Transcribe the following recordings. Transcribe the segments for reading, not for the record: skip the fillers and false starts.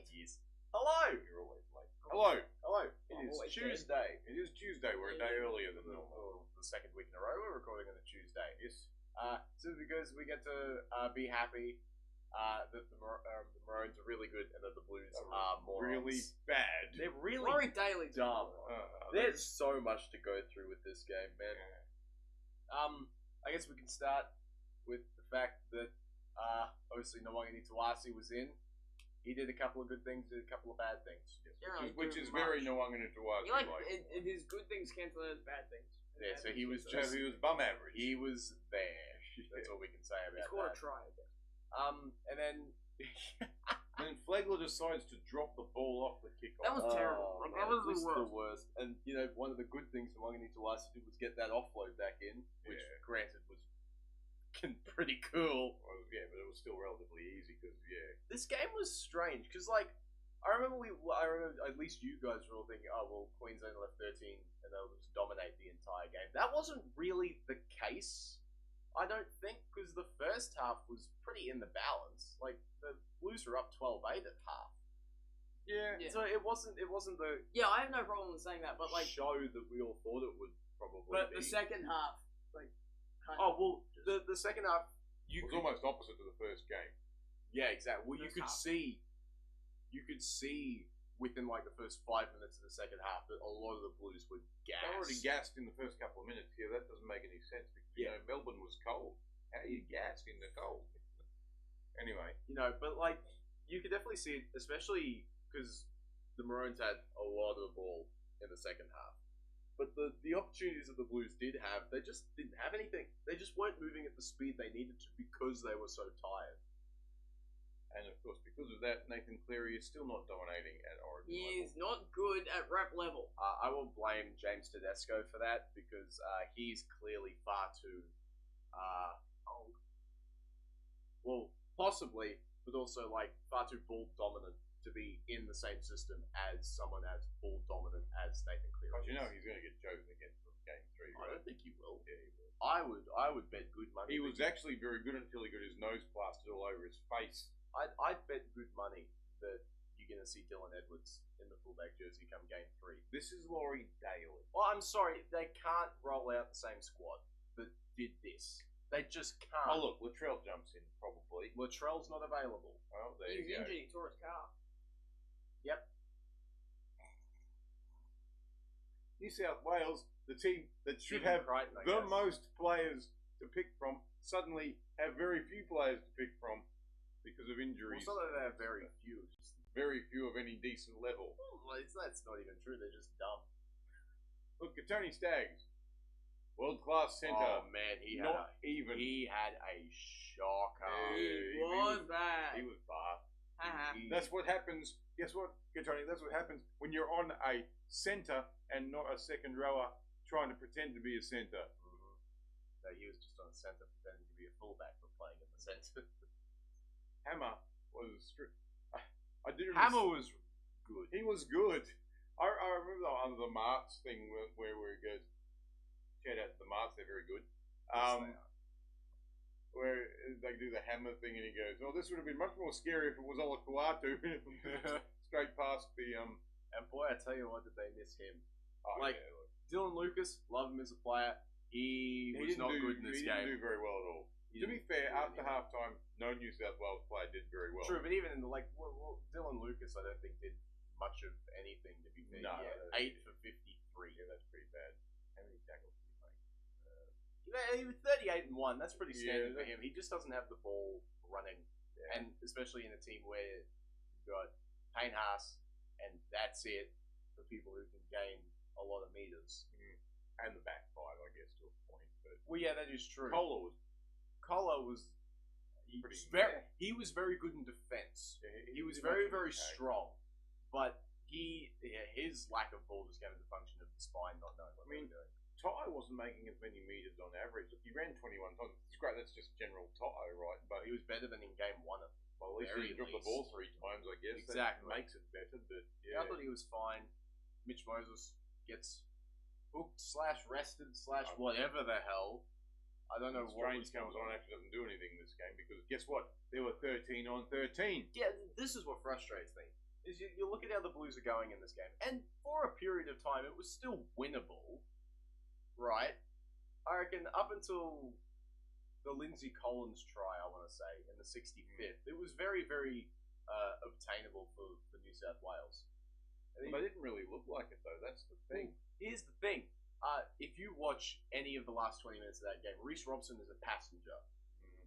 late. Yes. Hello. You're always late. Hello. Hello. I'm It is always Tuesday. It is Tuesday. We're a day earlier than normal. The second week in a row we're recording on a Tuesday. Yes. So because we get to be happy that the Maroons are really good and that the Blues are morons. Really bad. They're really Rory Daly's dumb. moron. There's so much to go through with this game, man. I guess we can start with the fact that obviously Nwangani Tawasi was in. He did a couple of good things, did a couple of bad things. Which is very Nwangani Tawasi. You like his good things cancel out his bad things. Yeah, so he was So he was bum average. he was there. That's all we can say He about scored a that. try, I guess. And then And then Flegler decides to drop the ball off the kickoff. That was terrible. Like, that was the worst. And you know, one of the good things Nwangani Tawasi did was get that offload back in, which granted was pretty cool. Well, yeah, but it was still relatively easy because This game was strange because, like, I remember at least you guys were all thinking, oh well, Queensland left 13 and they'll just dominate the entire game. That wasn't really the case. I don't think, because the first half was pretty in the balance. Like, the Blues were up 12-8 at half. Yeah. So it wasn't the Yeah, I have no problem with saying that, but like, show that we all thought it would probably but be. the second half, like, kind Oh of well, the second half It was almost opposite to the first game. yeah, exactly. Well, First you could see within like the first 5 minutes of the second half that a lot of the Blues were gassed. They already gassed in the first couple of minutes here. That doesn't make any sense because you know Melbourne was cold. How are you gassed in the cold? Anyway, You know, but like you could definitely see it, especially because the Maroons had a lot of the ball in the second half. But the opportunities that the Blues did have, they just didn't have anything. They just weren't moving at the speed they needed to because they were so tired. and of course because of that, Nathan Cleary is still not dominating at Origin he level. is not good at rep level. I will blame James Tedesco for that because he's clearly far too old. Well, possibly, but also like far too ball dominant to be in the same system as someone as ball dominant as Nathan Cleary. But you know is. he's going to get chosen again for Game 3, I right? don't think he will. Yeah, he will. I would bet good money. He that was actually very good until he got his nose plastered all over his face. I'd bet good money that you're going to see Dylan Edwards in the fullback jersey come Game 3. This is Laurie Daly. Well, I'm sorry, they can't roll out the same squad that did this. They just can't. Oh look, Latrell jumps in probably. Latrell's not available. Oh, there He was you go. injured, he tore his calf. Yep. New South Wales, the team that should Stephen have Crichton, I the guess. most players to pick from, suddenly have very few players to pick from because of Well, injuries. some of them have very few. Just, Very few of any decent level. that's not even true. They're just dumb. Look at Tony Staggs, world-class centre. Oh man, he not even. had a shocker. He he was was- bad. He was bar. Haha. That's what happens. Guess what, Tony? That's what happens when you're on a centre and not a second rower trying to pretend to be a centre. No, he was just on the centre pretending to be a fullback but playing in the centre. Hammer was I did. Hammer was good. He was good. I remember on the Marts thing where he goes, shout out to the Marts, they're very good. Where they do the hammer thing and he goes, oh, this would have been much more scary if it was Olakuatu straight past the And boy, I tell you what, did they miss him. oh, Like, yeah, look. Dylan Lucas, love him as a player. He was didn't not do, good in this he game. didn't do very well at all. He To be didn't fair, do after anything. halftime, no New South Wales player did very well. True, but even in the Dylan Lucas, I don't think did much of anything. To be fair, No, yeah, 8 for 53. Yeah, that's pretty bad. How many tackles did he make? He was 38 and 1. That's pretty standard for Yeah, him. He just doesn't have the ball running, Yeah. and especially in a team where you've got Payne Haas, and that's it for people who can gain a lot of meters. And the back five, I guess, to a point. But Well, yeah, that is true. Kohler was He was very good in defense. yeah, He was did very, much of very his tag. strong, but his lack of ball just came as a function of the spine not knowing what I mean, they were doing. Ty wasn't making as many meters on average. He ran 21 times. It's great. That's just general Ty, right? But He was better than in game 1 of well, at least very he dropped the least. ball 3 times. I guess Exactly. that makes it better. But Yeah, yeah, I thought he was fine. Mitch Moses gets hooked / rested / whatever the hell. I don't know what was Strange going comes on and actually doesn't do anything in this game because guess what? There were 13 on 13. Yeah, this is what frustrates me. is you look at how the Blues are going in this game, and for a period of time, it was still winnable, right? I reckon up until the Lindsay Collins try, I want to say, in the 65th, it was very, very obtainable for New South Wales. Well, they didn't really look like it, though. That's the thing. Here's the thing. If you watch any of the last 20 minutes of that game, Reece Robson is a passenger.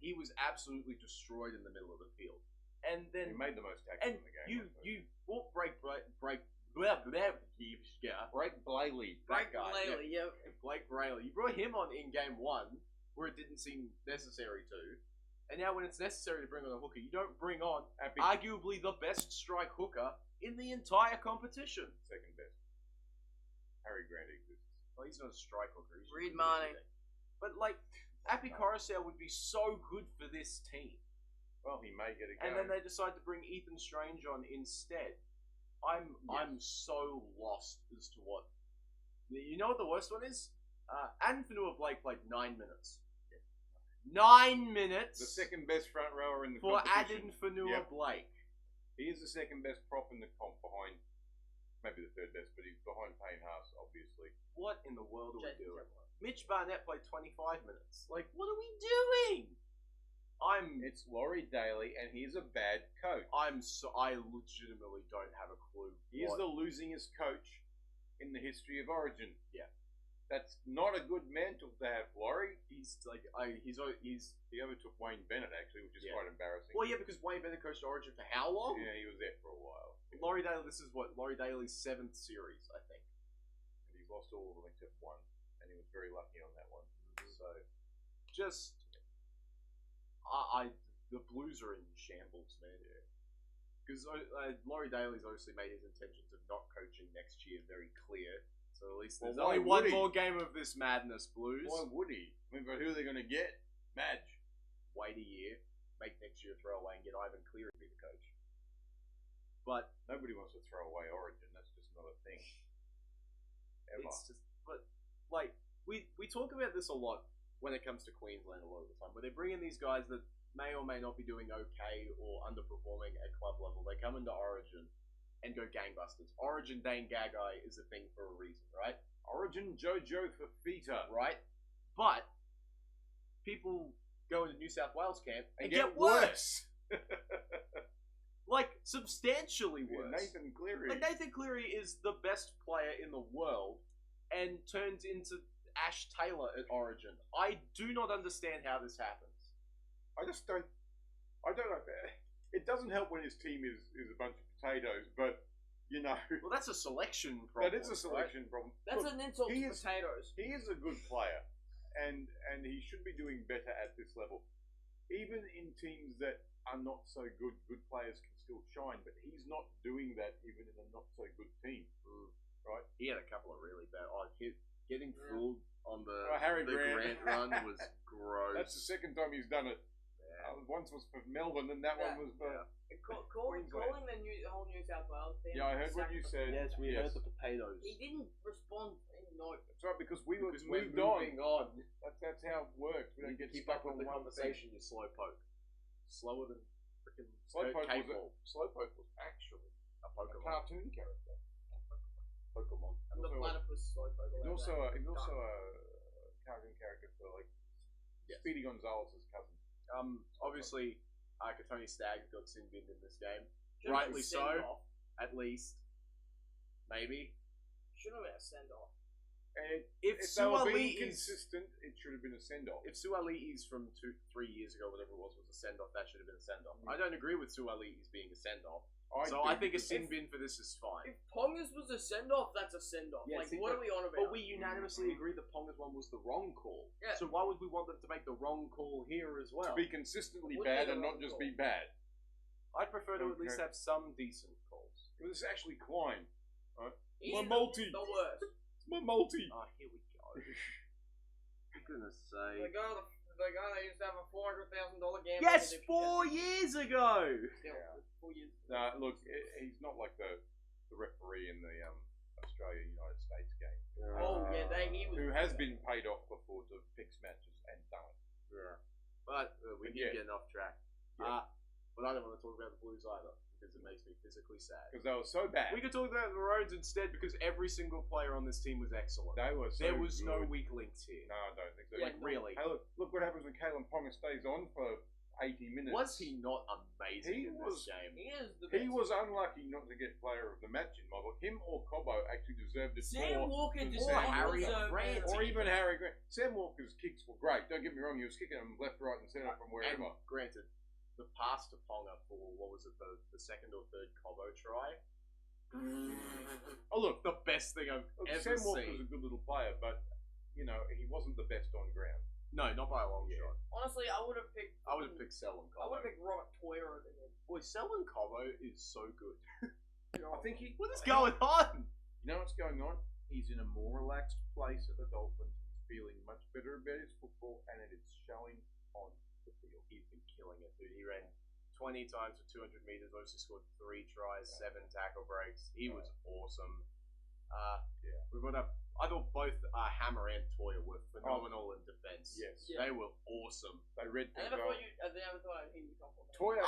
He was absolutely destroyed in the middle of the field. And then He made the most tackles in the game. you brought Blake Blake Brayley. Yeah. Blake Brayley. You brought him on in game one, where it didn't seem necessary to. And now when it's necessary to bring on a hooker, you don't bring on arguably the best strike hooker in the entire competition. Second best. Harry Grant exists. Well, he's not a strike hooker. He's Reed just Marnie. everything. But, like, Appy Coruscant would be so good for this team. Well, he may get a go. And then they decide to bring Ethan Strange on instead. I'm so lost as to what... You know what the worst one is? Addin Fanua-Blake played 9 minutes. 9 minutes! The second best front rower in the for competition. Addin Fanua-Blake. He is the second best prop in the comp behind, maybe the third best, but he's behind Payne Haas, obviously. What in the world are we Jason doing? Trevor. Mitch Barnett played 25 minutes. Like, what are we doing? It's Laurie Daly, and he's a bad coach. I legitimately don't have a clue. He is the losingest coach in the history of Origin. Yeah. That's not a good mantle to have, Laurie. He's like, He overtook Wayne Bennett, actually, which is quite embarrassing. well, yeah, because Wayne Bennett coached Origin for how long? Yeah, he was there for a while. Laurie Daly, this is Laurie Daly's 7th series, I think. And he's lost all of them except one, and he was very lucky on that one. So, Just, the Blues are in shambles, man. Because Laurie Daly's obviously made his intentions of not coaching next year very clear. So at least there's only one more game of this madness, Blues. Why would he? I mean, but who are they going to get? Madge. Wait a year, make next year a throwaway, and get Ivan Cleary to be the coach. But Nobody wants to throw away Origin. That's just not a thing. Ever. it's just, but like we talk about this a lot when it comes to Queensland a lot of the time, where they bring in these guys that may or may not be doing okay or underperforming at club level. They come into Origin and go gangbusters. Origin Dane Gagai is a thing for a reason, right? Origin Jojo Fafita. Right? But people go into New South Wales camp and get get worse. Like, substantially worse. Nathan Cleary. Like, Nathan Cleary is the best player in the world and turns into Ash Taylor at Origin. I do not understand how this happens. I don't know. It doesn't help when his team is a bunch of potatoes, but, you know. Well, that's a selection problem. That is a selection problem. That's Look, an insult to he is- potatoes. He is a good player, and he should be doing better at this level. Even in teams that are not so good, good players can still shine, but he's not doing that even in a not so good team. Right? He had a couple of really bad... getting fooled on the, Harry the Grant. run was gross. That's the second time he's done it. Yeah. Once was for Melbourne, and that one was for... Calling Queensland. the whole New South Wales team. Yeah, I heard what you said. Yes, we heard the potatoes. He didn't respond. No. That's right, because we're we're moved moving on. That's how it works. We don't get Keep stuck up with on the one conversation, you slowpoke. Slower than freaking Slowpoke cable. Slowpoke was actually A a Pokemon. cartoon character. Pokemon. And the Also- platypus slowpoke. He's also a cartoon character for like Speedy Gonzalez's cousin. Obviously, Katoni Staggs got sin binned in this game. Should've Rightly been so, send off. at least. Maybe. Should have been a send off. And If if they were being Suali'i's consistent, it should have been a send-off. if Suali'i's from 2-3 years ago, whatever it was a send-off, that should have been a send-off. I don't agree with Suali'i's being a send-off. I think a sin bin for this is fine. If Pongas was a send off, that's a send off. Yeah, like, see, what but- are we on about? But we unanimously agreed that Ponga's one was the wrong call. Yeah. So why would we want them to make the wrong call here as well? To be consistently Would bad be the and not wrong just call. be bad. I'd prefer to at least Okay. have some decent calls. It was actually Klein. He's my multi. The worst. It's my multi. Oh, here we go. I'm gonna The say... guy that used to have a $400,000 gamble. Yes, 4 years ago! Still, 4 years. Nah, look, he's not like the referee in the Australia-United States game. Oh, yeah, he was. Who has been paid off before to fix matches and done it. Yeah. But we But keep yeah. getting off track. Yeah. What But I don't want to talk about the Blues either because it makes me physically sad. Because they were so bad. We could talk about the Maroons instead because every single player on this team was excellent. They were so There was good. no weak links here. No, I don't think so. Yeah, Really. Hey, look what happens when Kalen Ponga stays on for 80 minutes. Was he not amazing in this game? He is the best. He was unlucky not to get player of the match in my book. Him or Cobbo actually deserved it Sam more. Walker than does Sam not Harry deserve Grant. it. Or even Harry Grant. Sam Walker's kicks were great. Don't get me wrong. He was kicking them left, right, and centre from wherever. And granted, the pass to Ponga for what was it, the second or third Cobbo try? Oh look, The best thing I've ever Sam Walker's seen. a good little player, but you know he wasn't the best on ground. No, not by a long Yeah. shot. Honestly, I would have picked. I would have picked Selwyn I would Cobbo. have picked Robert Toyer over him. Boy, Selwyn Cobbo is so good. I think he. What is going on? You know what's going on? He's in a more relaxed place at the Dolphins. He's feeling much better about his football, and it is showing on the field. He's been killing it, dude. He ran 20 times for 200 meters, obviously scored 3 tries, 7 tackle breaks. He was awesome. Yeah. We got up. I thought both Hammer and Toyer were phenomenal in defense. Yes. Yeah. They were awesome. They read I the never goal. thought you. I never thought he would come from that. Toyer,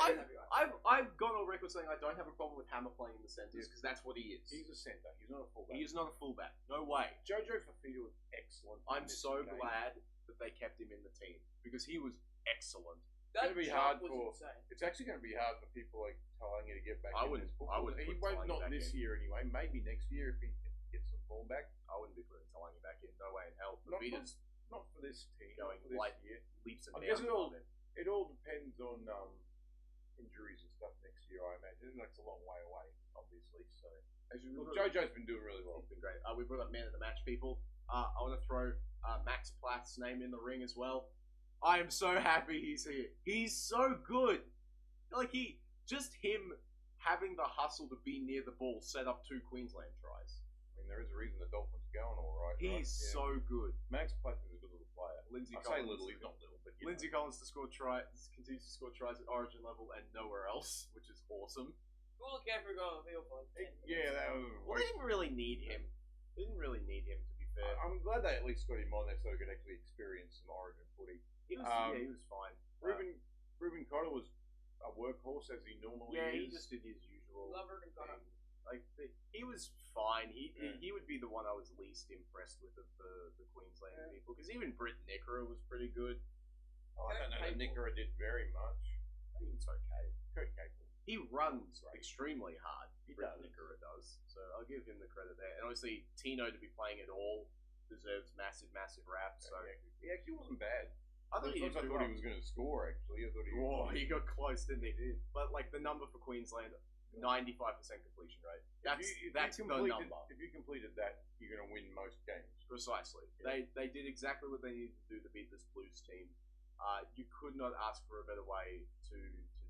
I've gone on record saying I don't have a problem with Hammer playing in the centres because that's what he is. he's a centre. He's not a fullback. He is not a fullback. No way. Jojo Fafita was excellent. in I'm this so game. glad that they kept him in the team because he was excellent. That gonna be jump hard was for- insane. It's actually going to be hard for people like Talangi to get back I in wouldn't- this I football. wouldn't He put won't, Talangi not back this in. year anyway. Maybe next year if he can get some form back. I wouldn't be putting Talangi back in. No way in hell. Not Vita's Not for this team. going not for this like year. leaps and I guess bounds. it all depends on injuries and stuff next year. I imagine that's a long way away, obviously. So look, Jojo's been doing really well. He's been great. We brought up man of the match, people. I want to throw Max Platt's name in the ring as well. I am so happy he's here. He's so good. Like him having the hustle to be near the ball set up 2 Queensland tries. I mean, there is a reason the Dolphins are going all right. He's right? so good. Max Platt is a good little player. Lindsay I say Collins. little, he's not little, but you Lindsay Collins continues to score tries at Origin level and nowhere else, which is awesome. Cool Caffrey got on the field for like 10 minutes. Yeah, that was. Well, they didn't really need him. They didn't really need him, to be fair. I'm glad they at least got him on there so he could actually experience some Origin footy. He was, he was fine. Ruben Cotter was a workhorse as he normally Yeah, is. he just did his usual Love Ruben Cotter. thing. Like he was fine. Yeah. He would be the one I was least impressed with of the Queensland Yeah. people because even Britt Nickera was pretty good. I don't know that Nickera did very much. He was okay. Okay. He runs extremely hard. He Britt does. Nickera does. So I'll give him the credit there. And obviously Tino to be playing it all deserves massive rap. So He actually wasn't bad. I thought he did I pretty thought well. he was going to score. Actually, I thought he. Oh, he got close, didn't he? But like the number for Queensland, 95% completion rate. That's the number. If you completed that, you're going to win most games. Precisely. Yeah. They did exactly what they needed to do to beat this Blues team. You could not ask for a better way to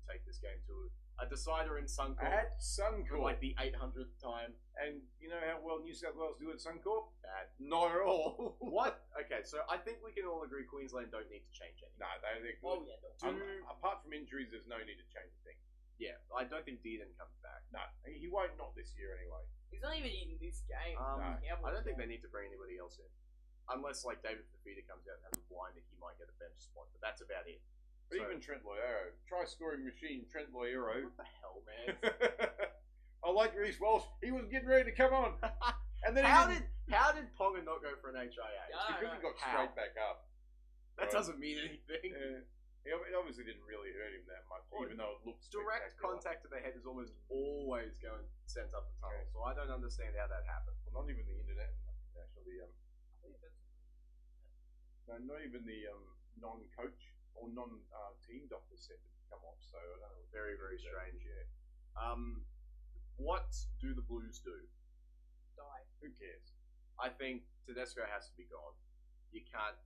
take this game to a decider in Suncorp At for Suncorp, like the 800th time. and you know how well New South Wales do at Suncorp? Bad. Not at all. What? Okay, so I think we can all agree Queensland don't need to change anything. No, they're Oh good. yeah, no. Apart from injuries, there's no need to change a thing. Yeah, I don't think Dearden comes back. No, he won't. Not this year anyway. He's not even in this game. No, Cowboys I don't think they game. need to bring anybody else in. Unless like David Fafita comes out and has a blind that he might get a bench spot, but that's about it. But So- even Trent Loiero, try scoring machine Trent Loiero. What the hell, man? I like Reece Walsh. He was getting ready to come on, and then how he did Ponga not go for an HIA? Yeah. because he got How? straight back up. That Right. doesn't mean anything. It obviously didn't really hurt him that much, Well, even though it looks Direct spectacular. contact to the head is almost always going sent up the tunnel, so I don't understand how that happened. Well, not even the internet, actually. No, not even the non-coach or non-team doctor said to come off. So I don't know. Very, very strange. Yeah. What do the Blues do? Die. Who cares? I think Tedesco has to be gone. You can't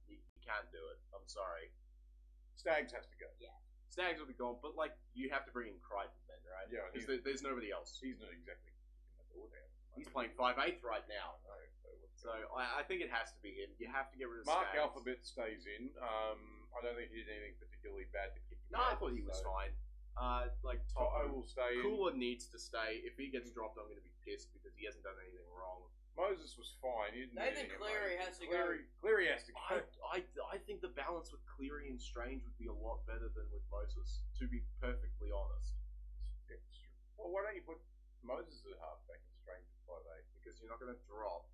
do it. I'm sorry. Stags has to go. Stags will be gone, but like you have to bring in Crichton then, right? Yeah, because there's nobody else. He's not exactly kicking the door down. He's playing 5'8" right now. I know, So I think it has to be him. You have to get rid of Mark Stags. Alphabet stays in. I don't think he did anything particularly bad to kick him No, I out, thought he was so fine. Like Toto Toto will stay in. Cooler needs to stay. If he gets dropped, I'm going to be pissed because he hasn't done anything wrong. Moses was fine. He didn't do Nathan anything Cleary amazing. has to go. Cleary has to go. I think the balance with Cleary and Strange would be a lot better than with Moses, to be perfectly honest. don't you put Moses at halfback and Strange at 5'8"? Because you're not going to drop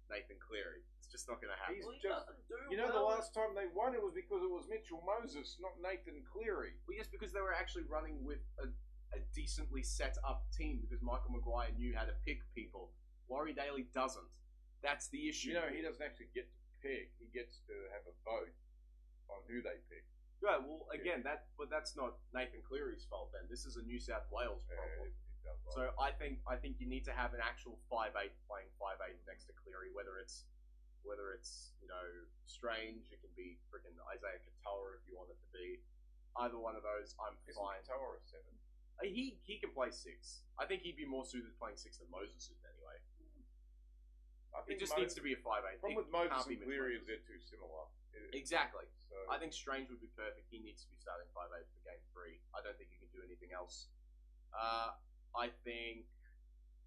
Nathan Cleary. It's just not going to happen. He's Well, he just- doesn't do You know, well. the last time they won, it was because it was Mitchell Moses, not Nathan Cleary. Well, yes, because they were actually running with a decently set up team because Michael Maguire knew how to pick people. Laurie Daly doesn't. That's the issue. You know, he doesn't actually get to pick. He gets to have a vote on who they pick. Right, well, again, but that's not Nathan Cleary's fault then. This is a New South Wales problem. So I think you need to have an actual 5'8" playing 5'8" next to Cleary, whether it's Strange, it can be freaking Isaiah Katoa if you want it to be. Either one of those, I'm fine. Isn't Katoa a 7? He can play 6. I think he'd be more suited to playing 6 than Moses is anyway. I It just needs to be a 5'8". problem with It Moses can't be and Mitch Cleary is Moses. they're too similar. Exactly. So I think Strange would be perfect. He needs to be starting 5'8" for game 3. I don't think you can do anything else. I think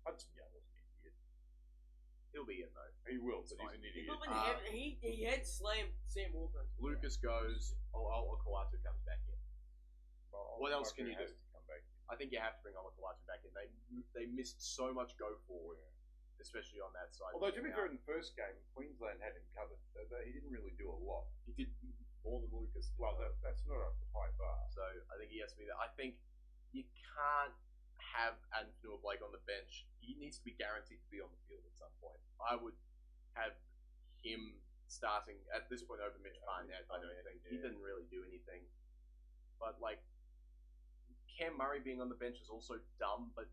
Hudson Young was an idiot. he'll be in though. He will, It's but fine. he's an He's idiot. not been he had slammed Sam Walker. Lucas goes. Kawatu comes back in. What else can you do? Has to come back. I think you have to bring Kawatu back in. They missed so much go forward, especially on that side. Although to be fair, in the first game, Queensland had him covered. So he didn't really do a lot. He did more than Lucas. Well, that's not a high bar. So I think he has to be there. I think you can't have Adam Blake on the bench. He needs to be guaranteed to be on the field at some point. I would have him starting at this point over Mitch Barnett. I don't think he didn't really do anything. But like Cam Murray being on the bench is also dumb. But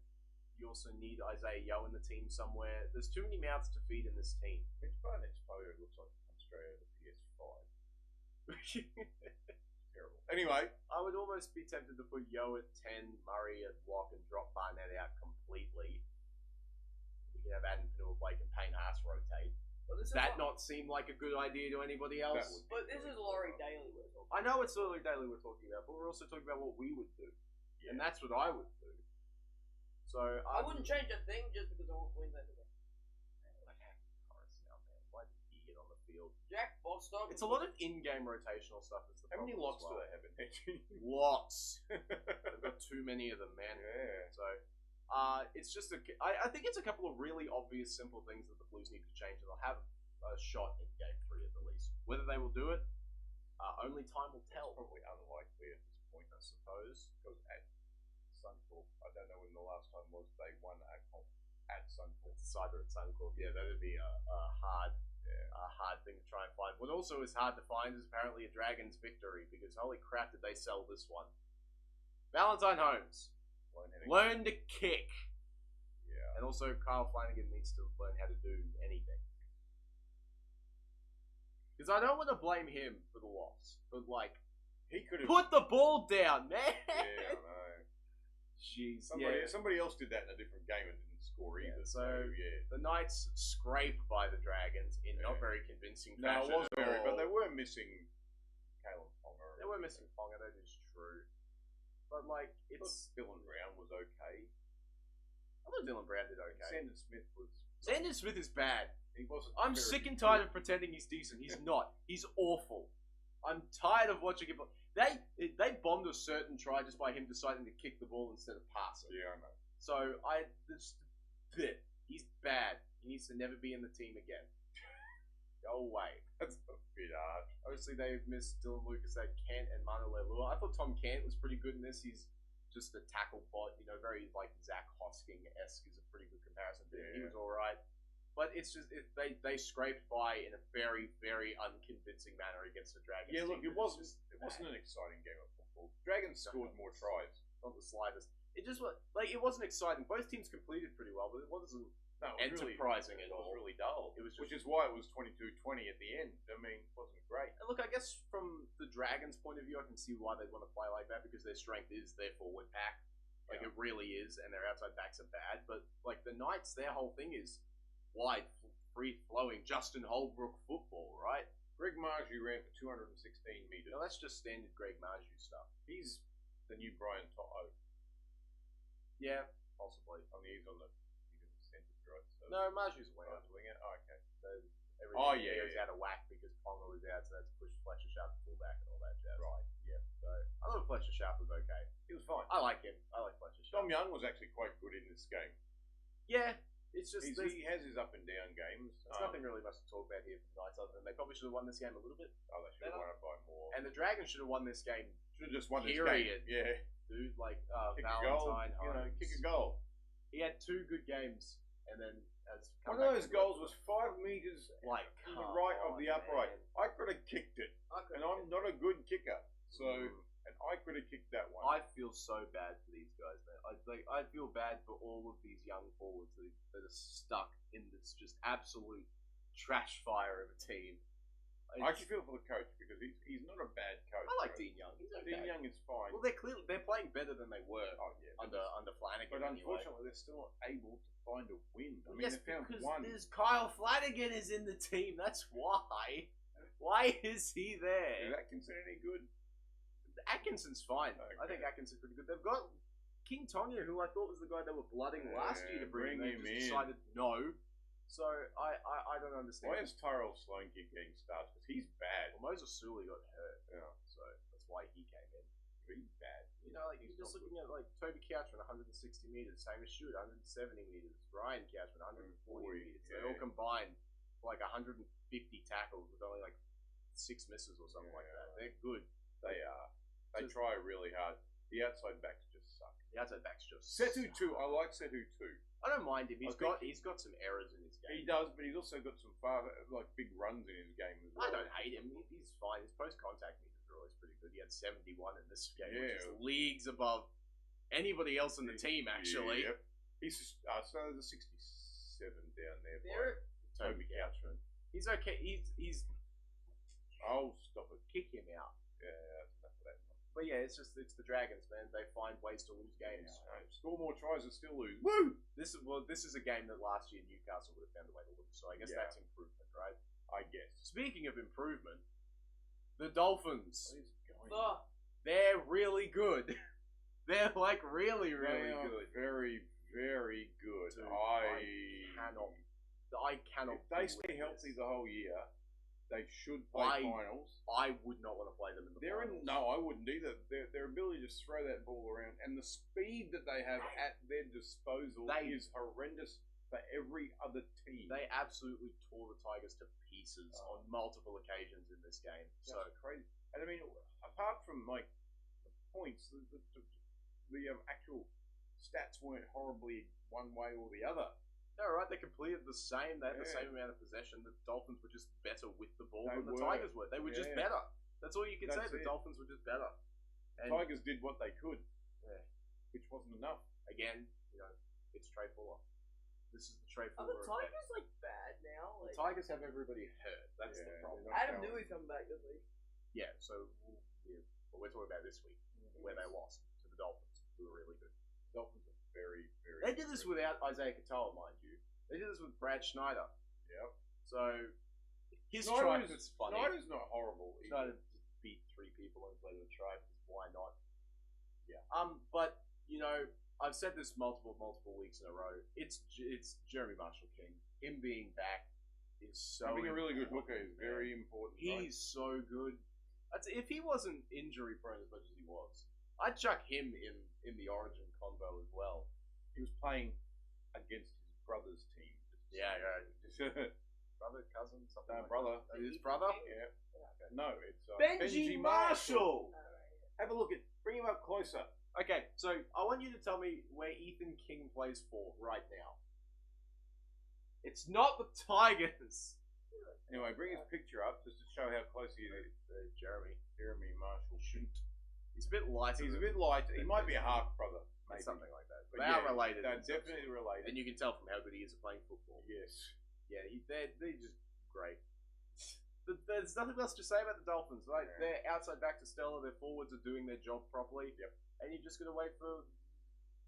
you also need Isaiah Yeo in the team somewhere. There's too many mouths to feed in this team. Mitch Barnett's photo looks like it comes straight out of the PS5. Terrible. Anyway, I would almost be tempted to put Yo at 10, Murray at lock, and drop Barnett out completely. You can have Adam Blake and Payne Haas rotate. But this Does is that not. not seem like a good idea to anybody else? That would- But this is Laurie Daly we're talking. I know it's Lily Daly we're talking about, but we're also talking about what we would do. And that's what I would do. So I wouldn't change a thing just because I want Queensland to win. What happened to Horace now, man? Why did he get on the field? Jack Bostock. It's a lot of in-game rotational stuff. Is the how many problem locks as do well. they have in their team? Lots. They've got too many of them, man. Yeah. So, it's just I think it's a couple of really obvious, simple things that the Blues need to change, and they'll have a shot in Game 3 at the least. Whether they will do it, only time will tell. Probably unlikely at this point, I suppose, because at Suncorp, I don't know when the last time was they won a comp at Suncorp. It's either at Suncorp. Yeah, that would be a hard thing to try and find. What also is hard to find is apparently a Dragons victory, because holy crap did they sell this one. Valentine Holmes, learn to kick. Yeah. And also Kyle Flanagan needs to learn how to do anything. Because I don't want to blame him for the loss, but like, He could have put the ball down, man. Yeah, I know. Jeez. Somebody else did that in a different game and didn't score either. Yeah, So yeah. The Knights scraped by the Dragons in not very convincing No, fashion. it was at very, all. but they were missing Kalen Ponga. They were missing Ponga, that is true. But like, it's Dylan Brown was okay. I thought Dylan Brown did okay. Sandon Smith was. Sandon Smith is bad. He wasn't. I'm very sick and good. tired of pretending he's decent. He's not. He's awful. I'm tired of watching him. They bombed a certain try just by him deciding to kick the ball instead of pass it. Yeah, I know. So he's bad. He needs to never be in the team again. Go away. That's a bit harsh. Obviously, they've missed Dylan Lucas, Kent, and Manu Leilua. I thought Tom Kent was pretty good in this. He's just a tackle bot, very like Zach Hosking-esque is a pretty good comparison to him. He was all right. But it's just they scraped by in a very, very unconvincing manner against the Dragons. Yeah, look, team. it wasn't an exciting game of football. Dragons scored more tries. Not the slightest. It just it wasn't exciting. Both teams completed pretty well, but it wasn't No, it was enterprising really, at all. It was really dull. It was just, which is why it was 22-20 at the end. I mean, it wasn't great. And look, I guess from the Dragons' point of view, I can see why they'd want to play like that, because their strength is their forward pack. Like, Yeah. it really is, and their outside backs are bad. But, like, the Knights, their whole thing is wide, free-flowing, Justin Holbrook football, right? Greg Marju ran for 216 metres. Now, that's just standard Greg Marju stuff. He's the new Brian To'o. Yeah, possibly. I mean, he's on the centre, right? So No, Marju's a winger. Brian's a winger? Oh, okay. Everything yeah, goes yeah. out of whack because Ponga was out, so that's pushed Fletcher Sharp to fullback and all that jazz. Right, yeah. So, I thought Fletcher Sharp was okay. He was fine. I like him. I like Fletcher Sharp. Dom Young was actually quite good in this game. Yeah, it's just He has his up and down games. there's nothing really much to talk about here for the Knights other than they probably should have won this game a little bit. Oh, they should have won it by more. And the Dragons should have won this game, Should have just won this period. game. Yeah. dude. Like Kick a goal. Valentine, Holmes. Kick a goal. He had 2 good games, and then has come One of back those and goals worked. was 5 meters Like, to the right of the come on, upright. man. I could have kicked it, and I'm not a good kicker, so and I could have kicked that one. I feel so bad for these guys, man. I feel bad for all of these young forwards that are stuck in this just absolute trash fire of a team. I actually feel for the coach because he's not a bad coach. I like Dean Young. He's okay. Dean Young is fine. Well, they're playing better than they were under Flanagan. But anyway. unfortunately, they're still not able to find a win. I mean, Yes, they found because one. there's Kyle Flanagan is in the team. That's why. Why is he Is there? Atkinson any good? Atkinson's fine. Okay. I think Atkinson's pretty good. They've got King Tonga, who I thought was the guy they were blooding last year to bring. They bring him just in. decided no. So I don't understand. Why is Tyrell Sloanke getting started? Because he's bad. Well, Moses Sully got hurt, Yeah, so that's why he came in. he's bad. You know, like He's you're just not looking at like Toby Couchman, 160 meters, same as Stewart, 170 meters, Ryan Couchman, 140 meters. They all yeah. combined for like 150 tackles with only like 6 misses or something like that. They're good. They are. They Just- try really hard. The outside backs just suck. The outside backs just Setu suck. too. I like Setu too. I don't mind him. He's I think got some errors in his game. He does, but he's also got some big runs in his game as well. I don't hate him. He's fine. His post-contact meters are always pretty good. He had 71 in this game, which is Yeah. leagues above anybody else in the team, actually. Yep. He's so there's a 67 down there. There, Toby Couchman. He's okay. He's Oh, stop it. kick him out. Yeah, that's enough of that. But yeah, it's the Dragons, man. They find ways to lose games. Score more tries and still lose. Woo! This is a game that last year Newcastle would have found a way to lose. So I guess Yeah. that's improvement, right? I guess. Speaking of improvement, the Dolphins. What is going They're really good. They're like really, They really are good. very, very good. Dude, If I cannot. they stay believe healthy this. the whole year, they should play finals. I would not want to play them in the finals. No, I wouldn't either. Their ability to just throw that ball around and the speed that they have at their disposal is horrendous for every other team. They absolutely tore the Tigers to pieces on multiple occasions in this game. So That's crazy. And I mean, apart from like the points, the actual stats weren't horribly one way or the other. they're right. They completed the same. They had the Yeah. same amount of possession. The Dolphins were just better with the ball They than the were. Tigers were. They were just Yeah. better. That's all you can say. That's The it. Dolphins were just better. And Tigers did what they could, yeah, which wasn't enough. again, it's Trey Fuller. This is the Trey are Fuller. the effect. Tigers like bad now? The Like, Tigers have everybody hurt. That's Yeah, the problem. they're not Adam going. Dewey coming back this week. Yeah, so we're talking about this week where they lost to the Dolphins, who were really good. Dolphins are very, very. They did this without Isaiah Katoa, mind you. They did this with Brad Schneider. Yep. So his Snyder try is- was funny. Snyder's not horrible. Schneider just beat 3 people and played with a try because why not? Yeah. But I've said this multiple weeks in a row. It's Jeremy Marshall King. Him being back is so Having a really good important, hooker is man. very important. He's so good. If he wasn't injury prone as much as he was, I'd chuck him in the Origin combo as well. He was playing against his brother's team. Brother, cousin, something. No, like brother. that. His brother. Yeah. No, it's Benji Marshall. Have a look at. Bring him up closer. Okay, so I want you to tell me where Ethan King plays for right now. It's not the Tigers. Anyway, bring his picture up just to show how close he is. Jeremy Marshall. Shoot. He's a bit lighter. He's a than- bit light. He than might be a Benji. half brother, maybe. Something like that. But They yeah, are related. They're in some definitely sort. related. And you can tell from how good he is at playing football. Yes. Yeah, they're just great. There's nothing else to say about the Dolphins, right? Yeah. Their outside backs are stellar. Their forwards are doing their job properly. Yep. And you're just going to wait for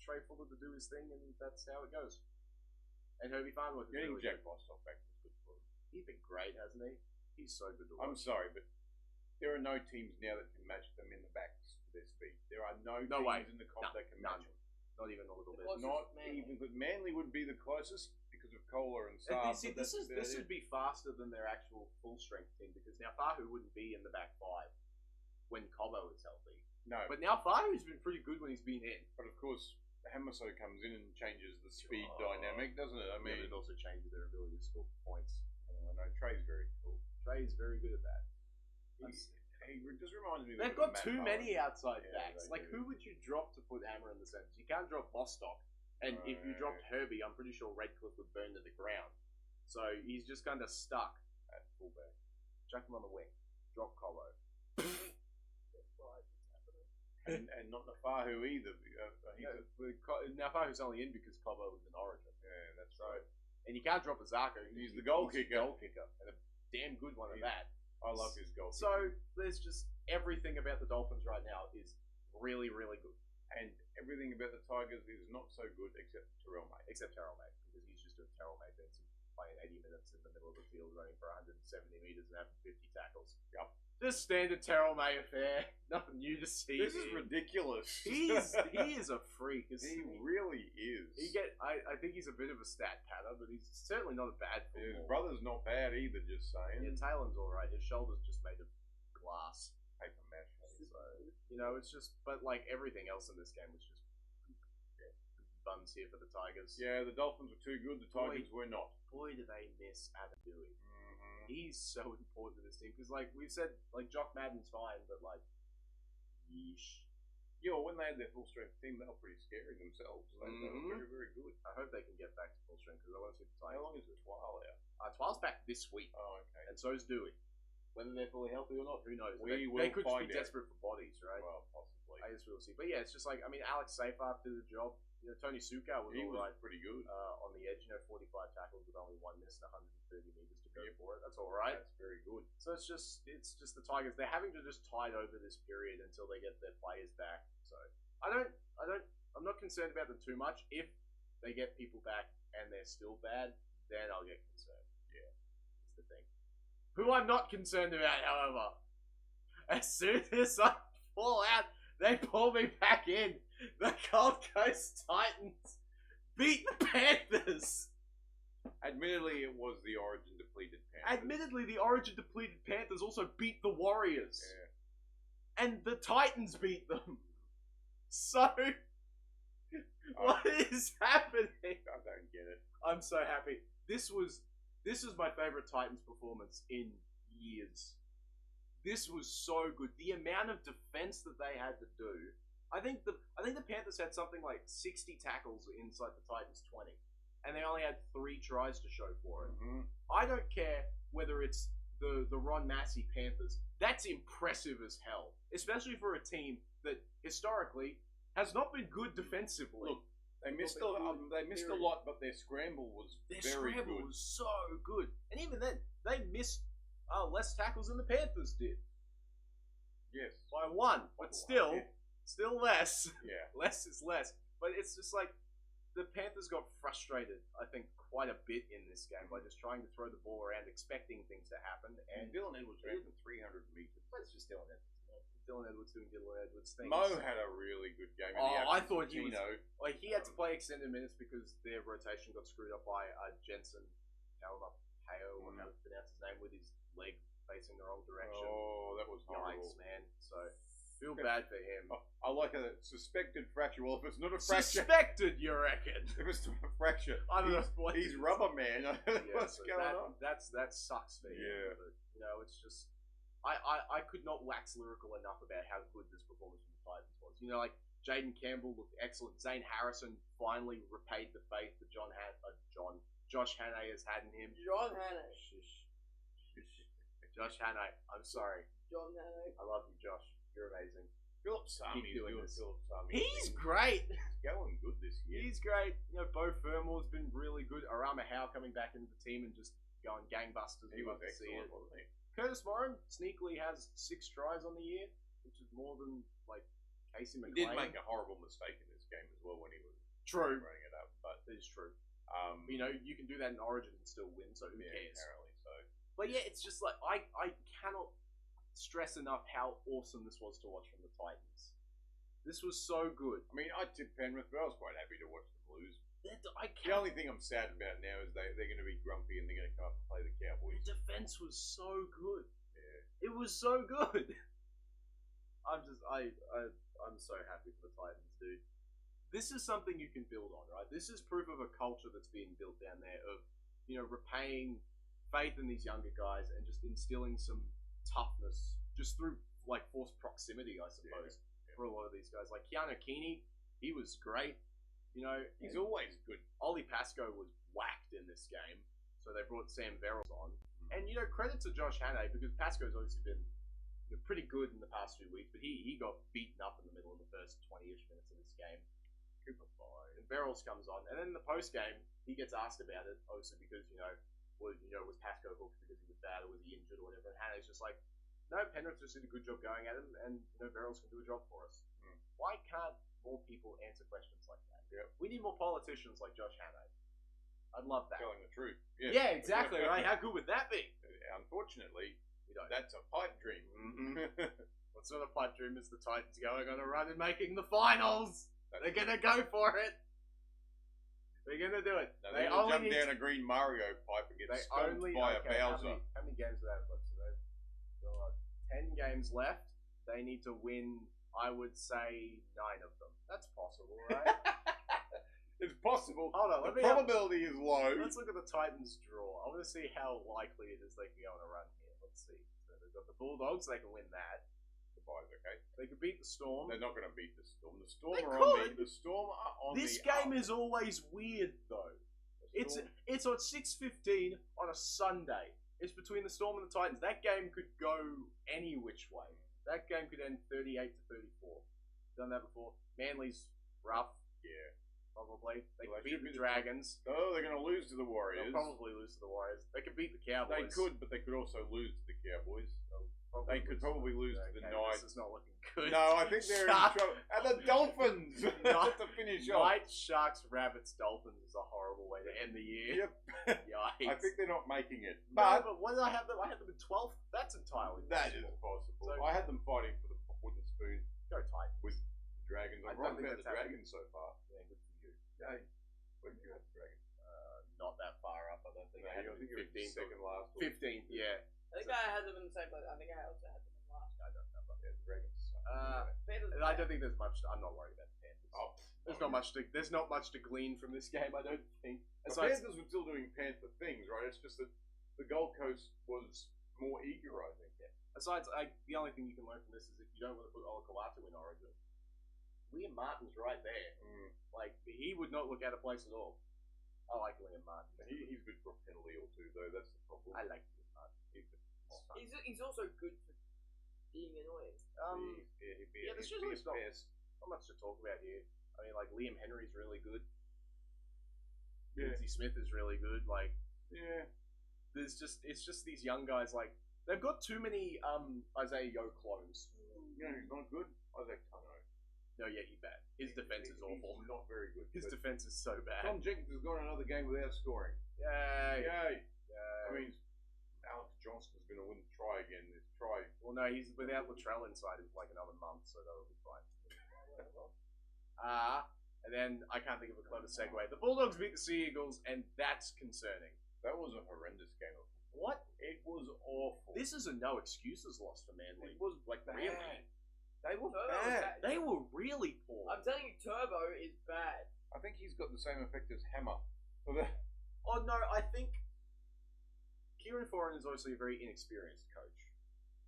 Trey Fuller to do his thing, and that's how it goes. And Herbie Farnworth is Getting really Jack good. Bostock back was good for him. He's been great, hasn't he? He's so good to I'm watch. sorry, but there are no teams now that can match them in the backs for their speed. There are no No teams way. in the comp that can match None. them. Not even a little bit. Closest Not is Manly. even because Manly would be the closest because of Kohler and And Saab. see, but this that's about would it. be faster than their actual full strength team because now Fahu wouldn't be in the back 5 when Cobbo is healthy. No, But now Fahu's been pretty good when he's been in. but of course Hamaso comes in and changes the speed dynamic, doesn't it? I mean, it also changes their ability to score points. I know Trey's very cool. Trey is very good at that. He just reminds me. They've of got Matt too Bowen. many outside Yeah, backs. they Like, do. who would you drop to put Hammer in the centre? You can't drop Bostock, and if you dropped Herbie, I'm pretty sure Redcliffe would burn to the ground. So he's just kind of stuck at fullback. Chuck him on the wing. Drop Cobbo. and not Nafahu either. Nafahu's only in because Cobbo was in Origin. Yeah, that's So, right. and you can't drop Azaka. He's the goal kicker. And a damn good one at that. I love his goal. So there's just everything about the Dolphins right now is really, really good. And everything about the Tigers is not so good except Terrell May. Except Terrell May, because he's just doing Terrell May Benson, playing 80 minutes in the middle of the field, running for 170 metres and having 50 tackles. Yep. Just standard Terrell May affair. Nothing new to see. This is ridiculous. He is a freak. He really is. I think he's a bit of a stat patter, but he's certainly not a bad His footballer. brother's not bad either, just saying. Yeah, Taylor's alright. His shoulder's just made of glass. Paper mache. So, it's just, but like everything else in this game was just buns here for the Tigers. Yeah, the Dolphins were too good, the Tigers were not. Boy, do they miss Adam Dewey. Mm-hmm. He's so important to this team because, like we've said, like Jock Madden's fine, but like, yeesh. Yeah, well, when they had their full strength team, they were pretty scary themselves. They were very, very good. I hope they can get back to full strength because I want to see the Tigers. How long is Twile out? Twil's back this week, Oh, okay. and so's Dewey. Whether they're fully healthy or not, who knows? We will they could find be out. desperate for bodies, right? Well, possibly. I guess we'll see. But yeah, it's just like, I mean, Alex Seyfarth did the job. You know, Tony Suka was He all was right pretty good. on the edge. 45 tackles with only one miss and 130 meters to go for it. That's all right. That's very good. So it's just the Tigers. They're having to just tide over this period until they get their players back. So I'm not concerned about them too much. If they get people back and they're still bad, then I'll get concerned. Yeah, that's the thing. Who I'm not concerned about, however, as soon as I fall out, they pull me back in. The Gold Coast Titans beat the Panthers. Admittedly, it was the Origin depleted Panthers. Admittedly, the Origin depleted Panthers also beat the Warriors. Yeah. And the Titans beat them. So, what is happening? I don't get it. I'm so happy. This was my favorite Titans performance in years. This was so good. The amount of defense that they had to do. I think the Panthers had something like 60 tackles inside the Titans 20, and they only had 3 tries to show for it. Mm-hmm. I don't care whether it's the Ron Massey Panthers. That's impressive as hell, especially for a team that historically has not been good defensively. Look, they missed a lot, but their scramble was Their very scramble good. was so good, and even then, they missed less tackles than the Panthers did Yes. by 1, but still less. Yeah. Less is less. But it's just like the Panthers got frustrated, I think, quite a bit in this game by just trying to throw the ball around, expecting things to happen. And And Dylan Edwards ran for 300 meters. that's just Dylan Edwards. Dylan Edwards doing Dylan Edwards things. Mo had a really good game. In the Oh, I absence thought of he was. Tino. Like, he had to play extended minutes because their rotation got screwed up by Jensen Peo, or how to pronounce his name, with his leg facing the wrong direction. Oh, that was horrible. Yikes, man. So, feel bad for him. I like a suspected fracture. Well, if it's not a fracture, Suspected, you reckon? if it's not a fracture, I don't know what he's it is. rubber man. Yeah, What's so going on? that sucks for him. Yeah. But, you know, it's just I could not wax lyrical enough about how good this performance from the Titans was. You know, like Jaden Campbell looked excellent. Zane Harrison finally repaid the faith that Josh Hannay has had in him. John Hannay. Josh Hannay, I'm sorry. John Hannay. I love you, Josh. You're amazing. Philip Sami's doing doing this. Philip Sami. He's great. He's going good this year. He's great. You know, Bo Fermore's been really good. Arama Howe coming back into the team and just going gangbusters. He We was love to see excellent, it. wasn't he? Curtis Morin sneakily has 6 tries on the year, which is more than like Casey He McLean. did make a horrible mistake in this game as well when he was True. running it up, but That is true. You know, you can do that in Origin and still win, so who yeah, cares? apparently so. But yeah, it's just like I cannot stress enough how awesome this was to watch from the Titans. This was so good. I mean, I tipped Penrith, but I was quite happy to watch them lose. I The only thing I'm sad about now is they're going to be grumpy and they're going to come up and play the Cowboys. The defense was so good. Yeah. It was so good. I'm so happy for the Titans, dude. this is something you can build on, right? This is proof of a culture that's being built down there of, repaying faith in these younger guys and just instilling some toughness just through like forced proximity, I suppose, for a lot of these guys. Like Keanu Keeney, he was great. He's always good. Ollie Pascoe was whacked in this game, so they brought Sam Verrills on. And credit to Josh Hannay, because Pascoe's obviously been pretty good in the past few weeks, but he got beaten up in the middle of the first 20-ish minutes of this game. Cooper Fly. And Verrills comes on, and then in the post game, he gets asked about it, obviously because was Pascoe hooked because he was bad or was he injured or whatever? And Hannay's just like, no, Penrith just did a good job going at him, and Verrills can do a job for us. Why can't more people answer questions like that? Yep. We need more politicians like Josh Hannay. I'd love that. Telling the truth. Yes. Yeah, exactly, right? How good would that be? Unfortunately, We don't. that's a pipe dream. What sort of pipe dream is the Titans going on a run and making the finals? They're going to go for it. They're going to do it. No, they they're only jump down a green Mario pipe and get stomped by a Bowser. How many games do they have left? So they've got 10 games left. They need to win, I would say, 9 of them. That's possible, right? It's possible. Hold on, the probability is low. Let's look at the Titans' draw. I want to see how likely it is they can go on a run here. Let's see. So they've got the Bulldogs. They can win that. The Buys, okay. They could beat the Storm. They're not going to beat the Storm. The Storm They are could. on the Storm are on This the game up. is always weird, though. It's on 6:15 on a Sunday. It's between the Storm and the Titans. That game could go any which way. That game could end 38-34. Done that before. Manly's rough. Yeah. Probably. They Well, could beat the Dragons. Oh, they're going to lose to the Warriors. They'll probably lose to the Warriors. They could beat the Cowboys. They could, but they could also lose to the Cowboys. They could probably lose to the Knights. This is not looking good. No, I think they're in trouble. And the Dolphins to finish off. Knights, Sharks, Rabbits, Dolphins is a horrible way to end the year. Yep. Yikes. I think they're not making it. But what did I have them? I had them in 12th. That's entirely That is possible. possible. So- I had them fighting for the wooden spoon Go Titans. with the Dragons. I I'm don't wrong think about the that's happening. Dragons so far. Yeah, good for you. Hey, where did you have the Dragons? Not that far up, I don't think. No, I had I them think you're 15th. second last. 15th, yeah. I think I had them in the same place. I think I also had them in last. I don't remember. Yeah, the Dragons. Panthers And I don't think there's much. I'm not worried about the Panthers. Oh, There's not much to. There's not much to glean from this game. I don't think. The Aside- Panthers were still doing Panther things, right? It's just that the Gold Coast was more eager, I think. Besides, the only thing you can learn from this is if you don't want to put Olakawatu in Origin, Liam Martin's right there. Like, he would not look out of place at all. I like Liam Martin. He's good for a penalty or two, though. That's the problem. I like Liam Martin. He's also good for being annoying. There's just not much to talk about here. I mean, like, Liam Henry's really good. Yeah. Lindsay Smith is really good. Like, Yeah. it's just these young guys. Like, they've got too many Isaiah Yo clones. You know who's not good? Isaac Tano. No, yeah, he's bad. His defense is awful. He's not very good. His but defense is so bad. Tom Jenkins has gone another game without scoring. Yay! Yay! I mean, Alex Johnston's going to win the try again. This try. Well, no, he's without Latrell inside in like another month, so that'll be fine. And then I can't think of a clever segue. The Bulldogs beat the Sea Eagles, and that's concerning. That was a horrendous game. What? It was awful. This is a no excuses loss for Manly. It was like bad. really. They were Turbo bad. They were really poor. I'm telling you, Turbo is bad. I think he's got the same effect as Hammer. Oh no, I think Kieran Foran is obviously a very inexperienced coach.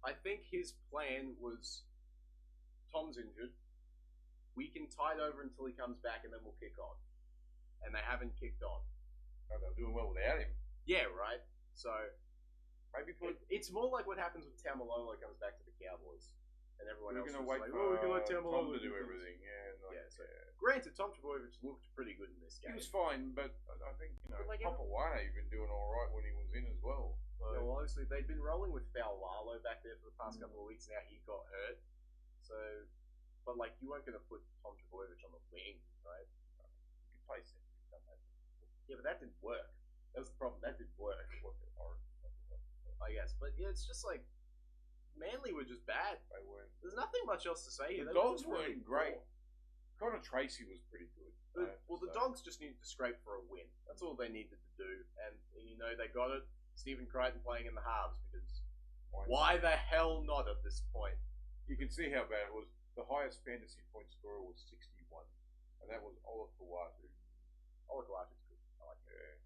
I think his plan was Tom's injured. We can tide over until he comes back, and then we'll kick on. And they haven't kicked on. No, they're doing well without him. Yeah, right. So Maybe put. it's more like what happens when Tamalolo comes back to the Cowboys, and everyone We're else going to is wait like, for oh, we can let Tom Tamalolo to do things." everything. Granted, Tom Trbojevic looked pretty good in this He game. was fine, but I think But like Papawana even doing all right when he was in as well. So Yeah, well, obviously they'd been rolling with Faulalo back there for the past couple of weeks. Now he got hurt, so but like you weren't going to put Tom Trbojevic on the wing, right? you could play center. You've done that. Yeah, but that didn't work. That was the problem. That didn't work. I guess, but yeah, it's just like Manly were just bad. They weren't. There's nothing much else to say here. The They were Dogs just really weren't great. poor. Connor Tracy was pretty good. Well, the Dogs just needed to scrape for a win. That's all they needed to do, and they got it. Stephen Crichton playing in the halves because why the hell not at this point? You can see how bad it was. The highest fantasy point scorer was 61, and that was Olakau'atu. Olakau'atu's good. I like him.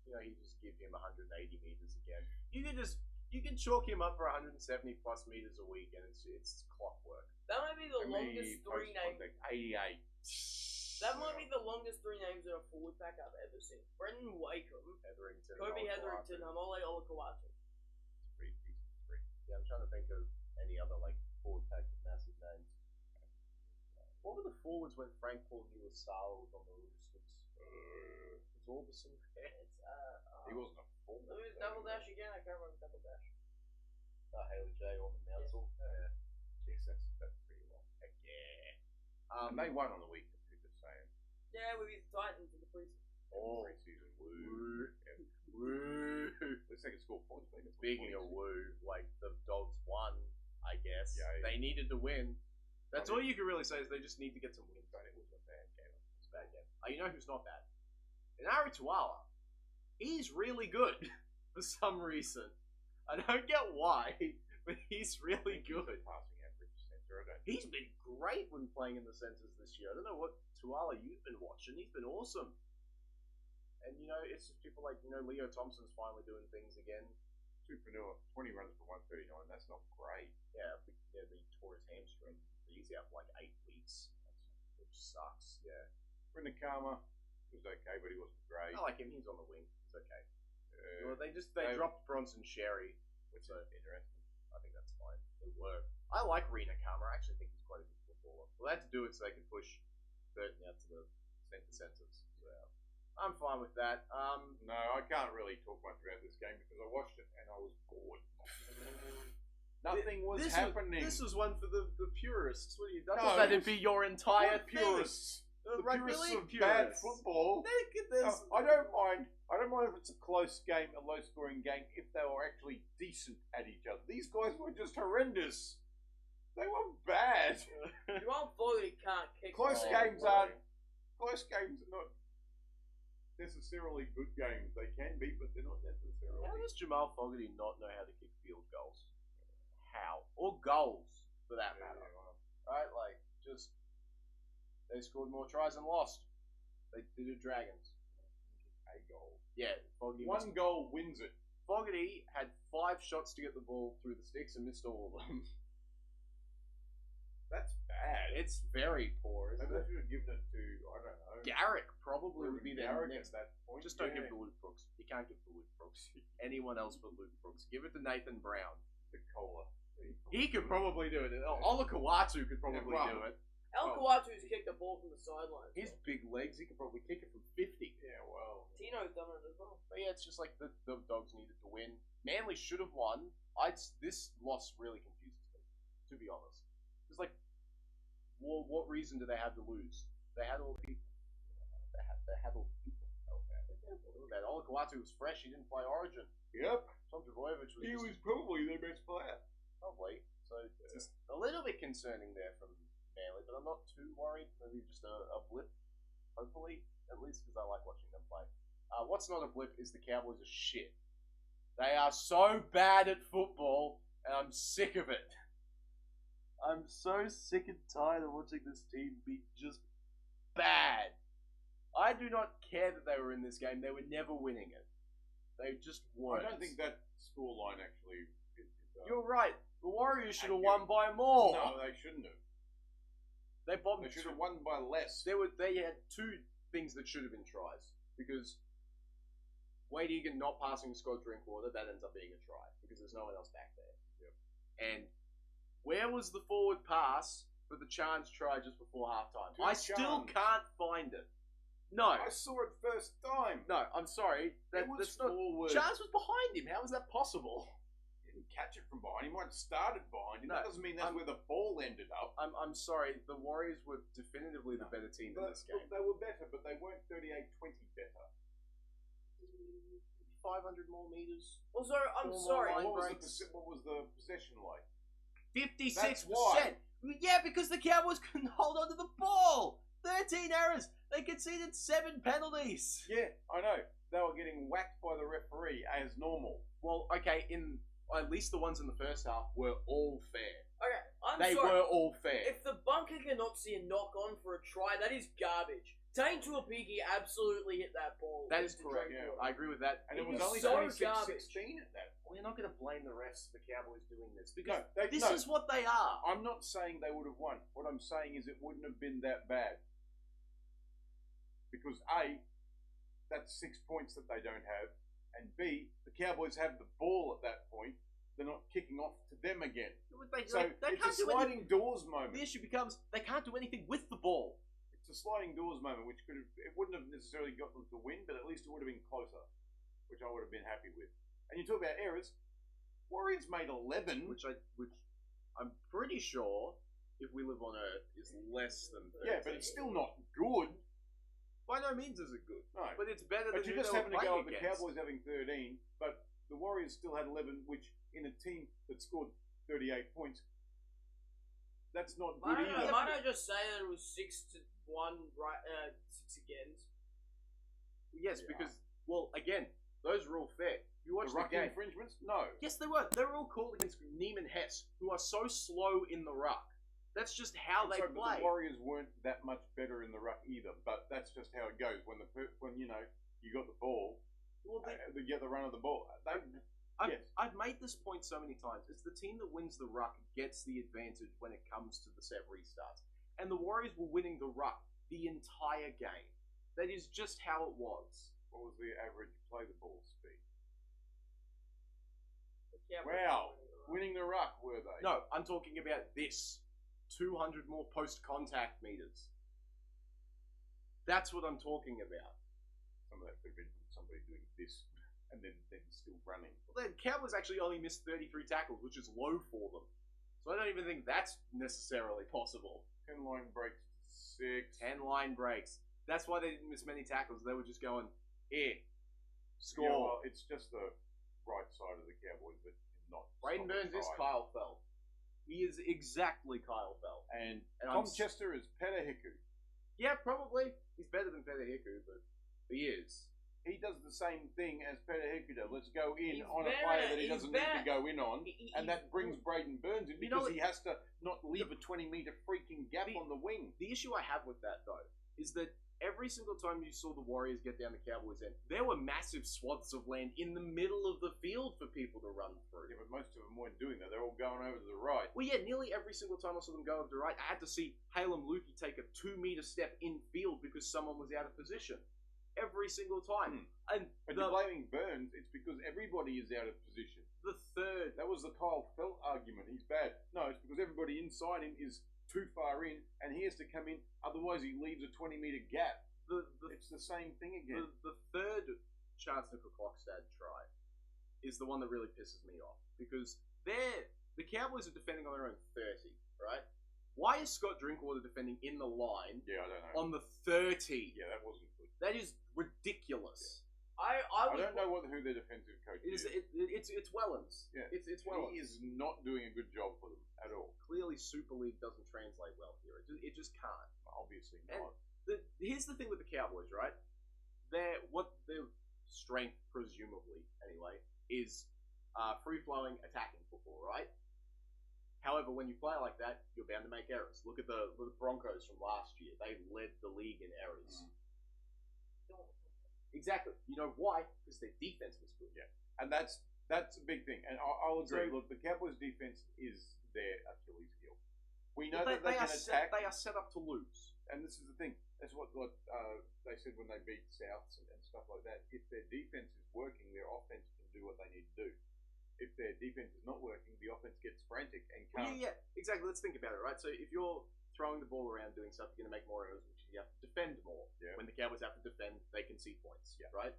You know, he just give him 180 meters again. You can chalk him up for 170 plus meters a week, and it's clockwork. That might be the How many longest three names. post-contact? 88. That might be the longest three names in a forward pack I've ever seen. Brendan Wakeham, Hetherington, Kobe Olakau'atu. Hetherington, Hamole Olakau'atu. It's pretty decent. Yeah, I'm trying to think of any other like forward pack with massive names. What were the forwards when Frank Paul-Nu'uasawa was on the Roosters? Was Orbison there? He wasn't a forward. Let me double dash again. I can't remember double dash. Haley J. on the Mounsell. Yeah. Yes, that's pretty long. Heck yeah. And they won on the weekend too, just saying. Yeah, we beat the Titans in the preseason. Pre-season. Woo. Yeah. Woo. At least they could score points. Speaking of woo, like the Dogs won, I guess. Yeah. They needed to win. That's all you can really say is they just need to get some wins. But it was a bad game. It's a bad game. You know who's not bad? Inari Tuala. He's really good for some reason. I don't get why, but he's really good. Passing average center. He's been great when playing in the centres this year. I don't know what Tuala you've been watching. He's been awesome. And, you know, it's just people like, you know, Leo Thompson's finally doing things again. Supernova, 20 runs for 139. That's not great. Yeah, he tore his hamstring. He's out for like 8 weeks, which sucks. Yeah. Brendan Karma was okay, but he wasn't great. I like him. He's on the wing. He's okay. Well, they they- dropped Bronson Sherry, which so is interesting. I think that's fine. It worked. I like Rena Karma. I actually think he's quite a good footballer. Well, they had to do it so they could push Burton out to the centres. So I'm fine with that. No, I can't really talk much about this game because I watched it and I was bored. Nothing was happening. This was one for the purists. What do you? I No, thought that'd be your entire What thing. purists? The Rugby purists league of purists. bad football. No, I don't mind. I don't mind if it's a close game, a low-scoring game, if they were actually decent at each other. These guys were just horrendous. They were bad. Joel Fogarty can't kick. Close the ball. games are not necessarily good games. They can be, but they're not necessarily. How does Jamal Fogarty not know how to kick field goals? How? Or goals, for that matter. Right? Like, just... They scored more tries and lost. They did it Dragons. A goal. Yeah, Fogarty One goal wins it. Fogarty had 5 shots to get the ball through the sticks and missed all of them. That's bad. It's very poor, isn't Maybe they it? should have given it to, I don't know. Garrick probably would be their Garrick next. at that point. Just don't give it to Luke Brooks. You can't give it to Luke Brooks. Anyone else but Luke Brooks. Give it to Nathan Brown. the cola. He could probably do it. Olakau'atu could probably do it. El Kawatu's kicked the ball from the sidelines. His big legs, he could probably kick it from 50. Yeah, well. Tino's done it as well. But yeah, it's just like the Dogs needed to win. Manly should have won. This loss really confuses me, to be honest. It's like, well, what reason do they have to lose? They had all the people. They had all the people. Olakau'atu was fresh. He didn't play Origin. Yep. Tom Trbojevic was. He was probably their best player. Probably. So it's just a little bit concerning there from Manly, but I'm not too worried. Maybe just a blip. Hopefully, at least because I like watching them play. What's not a blip is the Cowboys are shit. They are so bad at football, and I'm sick of it. I'm so sick and tired of watching this team be just bad. I do not care that they were in this game. They were never winning it. They just weren't. I don't think that scoreline actually is You're right. The Warriors should have won by more. No, they shouldn't have. They bombed. They should have won by less. They had 2 things that should have been tries. Because Wade Egan not passing Scott Drinkwater, that ends up being a try. Because there's no one else back there. Yep. And where was the forward pass for the Chance try just before halftime? To I still Chance. can't find it. No. I saw it first time. No, I'm sorry. It was That's not. forward. Chance was behind him. How is that possible? He didn't catch it from behind. He might have started behind him. No, That doesn't mean that's where the ball ended up. I'm sorry. The Warriors were definitively the better team in But, this game. they were better, but they weren't 38-20 better. 500 more meters. Also, I'm Four more sorry. line What breaks. was the possession like? 56%. why. Yeah, because the Cowboys couldn't hold on to the ball. 13 errors. They conceded 7 penalties. Yeah, I know. They were getting whacked by the referee as normal. Well, okay, in at least the ones in the first half were all fair. Okay, I'm They sorry. were all fair. If the bunker cannot see a knock on for a try, that is garbage. Tane Tuapiki absolutely hit that ball. That is to correct. Drake Yeah. Water. I agree with that. And it It was was only so 26-16 at that point. We're not going to blame the refs for the Cowboys doing this because No, this no. is what they are. I'm not saying they would have won. What I'm saying is it wouldn't have been that bad. Because A, that's 6 points that they don't have. And B, the Cowboys have the ball at that point. They're not kicking off to them again. So They it's a can't do sliding anything. doors moment. The issue becomes they can't do anything with the ball. It's a sliding doors moment, which could have, it wouldn't have necessarily got them to win, but at least it would have been closer, which I would have been happy with. And you talk about errors. Warriors made 11. Which I'm pretty sure, if we live on Earth, is less than 13. Yeah, but it's still not good. By no means is it good. No. But it's better than But you're who just they were having to go playing at the against. Cowboys having 13, but the Warriors still had 11, which in a team that scored 38 points, that's not good either. Might I just say that it was 6-1, right? 6 against. Yes, Yeah. because, well, again, those are all fair. You watch The the ruck game. infringements? No. Yes, they were. They were all called against Neiman Hess, who are so slow in the ruck. That's just how they Sorry, but play. the Warriors weren't that much better in the ruck either, but that's just how it goes. When you know you got the ball, Well, they get the run of the ball. Yes. I've made this point so many times. It's the team that wins the ruck gets the advantage when it comes to the set restarts. And the Warriors were winning the ruck the entire game. That is just how it was. What was the average play the ball speed? Yeah, Wow. Winning the ruck, were they? No, I'm talking about this. 200 more post-contact meters. That's what I'm talking about. Some of that could have been from somebody doing this and then still running. Well, the Cowboys actually only missed 33 tackles, which is low for them. So I don't even think that's necessarily possible. 10 line breaks to 6. 10 line breaks. That's why they didn't miss many tackles. They were just going, here, score. Yeah, well, it's just the right side of the Cowboys that cannot. Braden stop Burns is side. Kyle Fell. He is exactly Kyle Fell. And And Tom I'm- Chester is Petahiku. Yeah, probably. He's better than Petahiku, but he is. He does the same thing as Petahiku does. Let's go in He's on a better, player that he he's doesn't need to better. go in on. And that brings You Braden Burns in know because what- he has to not leave a 20-metre freaking gap on the wing. The issue I have with that, though, is that every single time you saw the Warriors get down the Cowboys' end, there were massive swaths of land in the middle of the field for people to run through. Yeah, but most of them weren't doing that. They're all going over to the right. Well, yeah, nearly every single time I saw them go over to the right, I had to see Halem Lukey take a 2-meter step in field because someone was out of position. Every single time. And But the, you're blaming Burns. It's because everybody is out of position. the third... That was the Kyle Felt argument. He's bad. No, it's because everybody inside him is too far in, and he has to come in. Otherwise, he leaves a 20-metre gap. It's the same thing again. The third Chancellor-Klokstad try is the one that really pisses me off. Because the Cowboys are defending on their own 30, right? Why is Scott Drinkwater defending in the line Yeah, I don't know. on the 30? Yeah, that wasn't good. That is ridiculous. I I would don't know who their defensive coach It is. is. It's Wellens. Yeah. It's Wellens. He is not doing a good job for them at all. Clearly, Super League doesn't translate well here. It just can't. Obviously And not. here's the thing with the Cowboys, right? What their strength, presumably, anyway, is free-flowing attacking football, right? However, when you play like that, you're bound to make errors. Look at the Broncos from last year. They led the league in errors. Exactly. You know why? Because their defense was good. Yeah. And that's a big thing. And I'll agree. So- Look, the Cowboys' defense is their Achilles heel. We know But that they can attack. they are set up to lose. And this is the thing. That's what they said when they beat Souths and stuff like that. If their defense is working, their offense can do what they need to do. If their defense is not working, the offense gets frantic and Well, can't. yeah, exactly. Let's think about it, right? So if you're throwing the ball around doing stuff, you're going to make more errors, which you have to defend more. Yeah. When the Cowboys have to defend, they concede points, Yeah. right?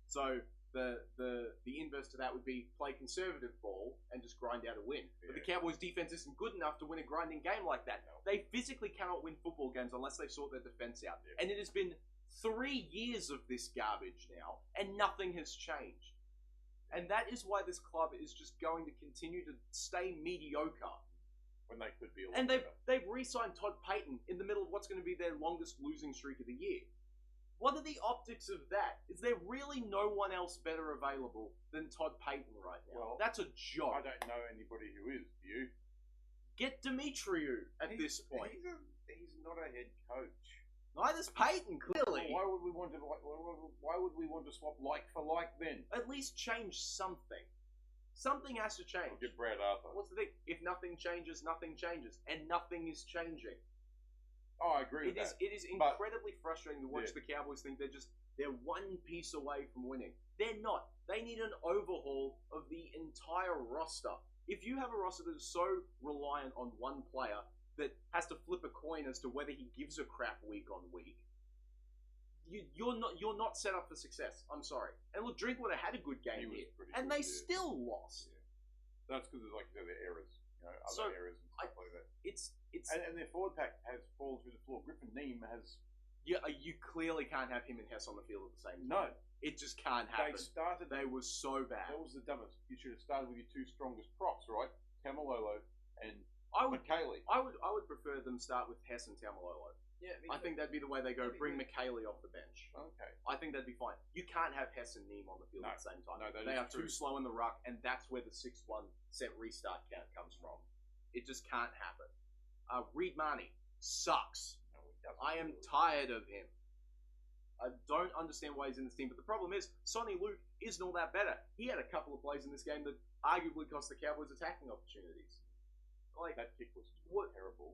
So the inverse to that would be play conservative ball and just grind out a win. But the Yeah. Cowboys' defense isn't good enough to win a grinding game like that. No. They physically cannot win football games unless they sort their defense out. Yeah. And it has been 3 years of this garbage now, and nothing has changed. And that is why this club is just going to continue to stay mediocre. When they could be a lot And better. they've re-signed Todd Payton in the middle of what's going to be their longest losing streak of the year. What are the optics of that? Is there really no one else better available than Todd Payton right now? Well, That's a joke. I don't know anybody who is. Do you? Get Demetriou at this point. He's not a head coach. Neither's Peyton, clearly. Why would we want to? Why would we want to swap like for like then? At least change something. Something has to change. We'll get Brad Arthur. What's the thing? If nothing changes, nothing changes, and nothing is changing. Oh, I agree with It is. that. It is incredibly frustrating to watch the Cowboys think they're one piece away from winning. They're not. They need an overhaul of the entire roster. If you have a roster that is so reliant on one player that has to flip a coin as to whether he gives a crap week on week, you're not set up for success. I'm sorry. And look, Drinkwater had a good game here, and they still lost. Yeah. That's because, like you said, their errors, other So, errors and stuff like that. It's And their forward pack has fallen through the floor. Griffin Neem has you clearly can't have him and Hess on the field at the same time. no. It just can't happen. They were so bad. That was the dumbest. You should have started with your two strongest props, right? Tamalolo and I would McKaylee. I would prefer them start with Hess and Tamalolo. Yeah, I think that'd be the way they go. That'd be Bring good. McKaylee off the bench. Okay. I think that'd be fine. You can't have Hess and Neem on the field No. at the same time. No, that they is are true. too slow in the ruck, and that's where the 6-1 set restart count comes from. It just can't happen. Reed Marnie sucks. No, it doesn't I am really. tired of him. I don't understand why he's in this team, but the problem is Sonny Luke isn't all that better. He had a couple of plays in this game that arguably cost the Cowboys attacking opportunities. Like That kick was terrible.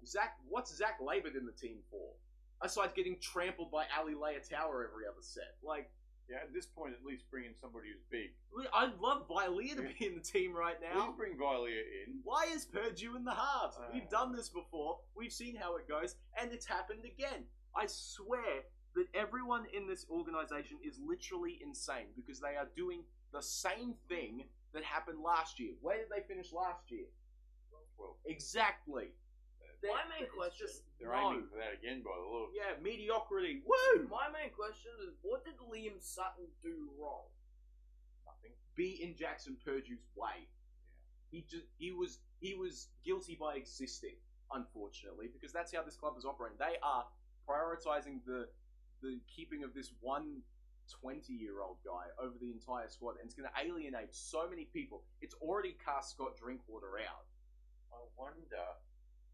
what's Zach Labert in the team for? Aside getting trampled by Ali Tower every other set. Like, Yeah, at this point, at least bring in somebody who's big. I'd love Vilea to be in the team right now. Please bring Vilea in. Why is Purdue in the halves? We've done this before. We've seen how it goes, and it's happened again. I swear that everyone in this organization is literally insane because they are doing the same thing that happened last year. Where did they finish last year? Well, Exactly. My main question. they're aiming for that again by the look. Yeah, mediocrity. Woo! My main question is, what did Liam Sutton do wrong? Nothing. Be in Jackson Purdue's way. He was guilty by existing, unfortunately, because that's how this club is operating. They are prioritizing the keeping of this one 20-year-old guy over the entire squad, and it's going to alienate so many people. It's already cast Scott Drinkwater out. I wonder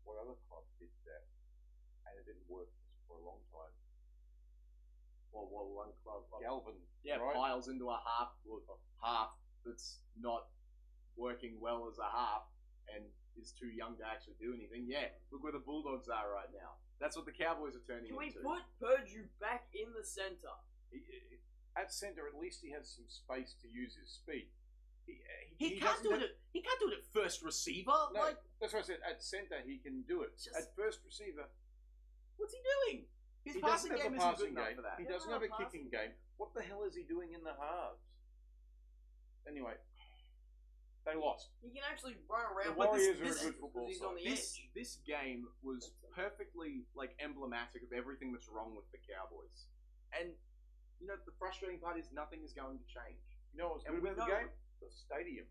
what other club did that, and it didn't work for a long time. Well, one club, Galvin, yeah, right? piles into a half that's not working well as a half, and is too young to actually do anything. Yeah, look where the Bulldogs are right now. That's what the Cowboys are turning Can we into. put Purdue back in the center? At centre, at least he has some space to use his speed. He can't doesn't do have- it. He can't do it at first receiver. No, Like, that's what I said. At centre, he can do it. Just- At first receiver, what's he doing? His he passing doesn't have game a isn't good passing enough game. for that. He He doesn't doesn't have a have a kicking game. What the hell is he doing in the halves? Anyway, they lost. He can actually run around. The but Warriors this, are a good football He's on the This edge. this game was perfectly emblematic of everything that's wrong with the Cowboys. And the frustrating part is nothing is going to change. You know what's And good we about the know- game? The stadium.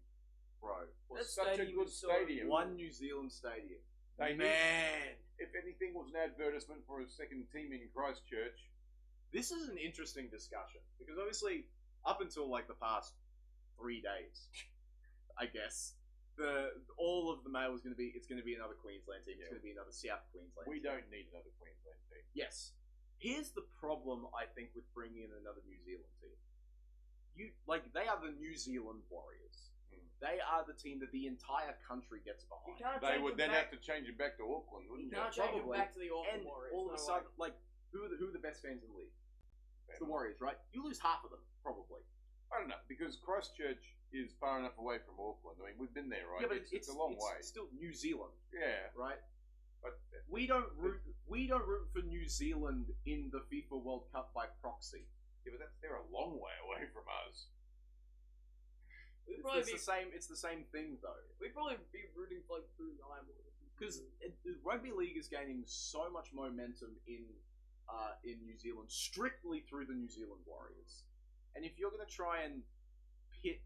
Bro. Was That such a stadium good is so- stadium. One New Zealand stadium. They need- Man. If anything was an advertisement for a second team in Christchurch, This is an interesting discussion because obviously up until the past 3 days, I guess all of the mail is going to be another Queensland team. It's Yeah. going to be another South Queensland. we team. don't need another Queensland team. Yes. Here's the problem I think with bringing in another New Zealand team. They are the New Zealand Warriors. Hmm. They are the team that the entire country gets You behind. can't They change would him then back. have to change it back to Auckland, You wouldn't you? can't change him Probably. back to the Auckland And Warriors. all of a no sudden, way. who are the best fans in the league? It's the Warriors, right? You lose half of them, probably. I don't know, because Christchurch is far enough away from Auckland. I mean, we've been there, right? Yeah, but it's a long way. It's still New Zealand, Yeah, right? but We don't root for New Zealand in the FIFA World Cup by proxy. they're a long way away from us. We'd It's, probably it's be the same. It's the same thing though, we'd probably be rooting for Brunei more than because the rugby league is gaining so much momentum in New Zealand strictly through the New Zealand Warriors. And if you're going to try and pit,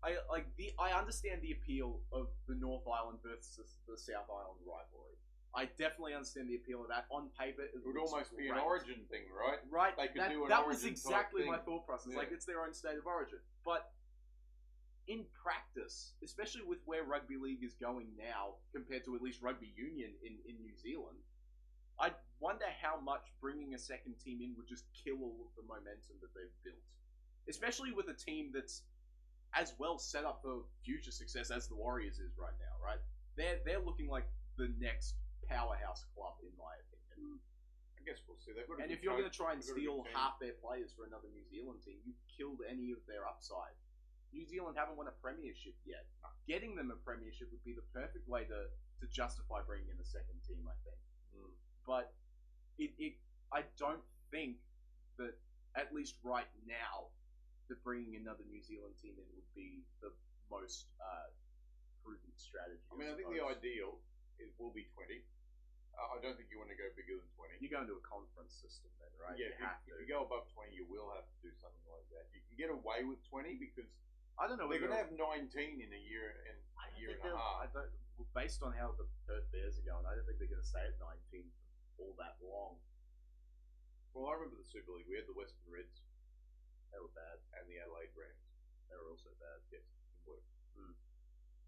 I understand the appeal of the North Island versus the South Island rivalry. I definitely understand the appeal of that. On paper, It would looks almost be an great. origin thing, right? Right, They could that, do an that was origin exactly type my thing. thought process. Yeah. It's their own state of origin. But in practice, especially with where rugby league is going now, compared to at least rugby union in New Zealand, wonder how much bringing a second team in would just kill all of the momentum that they've built. Especially with a team that's as well set up for future success as the Warriors is right now, right? They're looking like the next powerhouse club, in my opinion. I guess we'll see. They've got a And good if you're coach, going to try and they've got a good steal team. half their players for another New Zealand team, you've killed any of their upside. New Zealand haven't won a premiership yet. Getting them a premiership would be the perfect way to justify bringing in a second team, I think. But I don't think that, at least right now, that bringing another New Zealand team in would be the most prudent strategy. I mean, I think the ideal will be 20. I don't think you want to go bigger than 20. You go into a conference system then, right? Yeah, you have to. if you go above 20, you will have to do something like that. You can get away with 20 because I don't know. they're going whether- to have 19 in a year and I a don't year think and a they'll- half. I don't. Well, based on how the Perth Bears are going, I don't think they're going to stay at 19 for all that long. Well, I remember the Super League. We had the Western Reds They were bad. and the Adelaide Rams. They were also bad. Yes, it worked.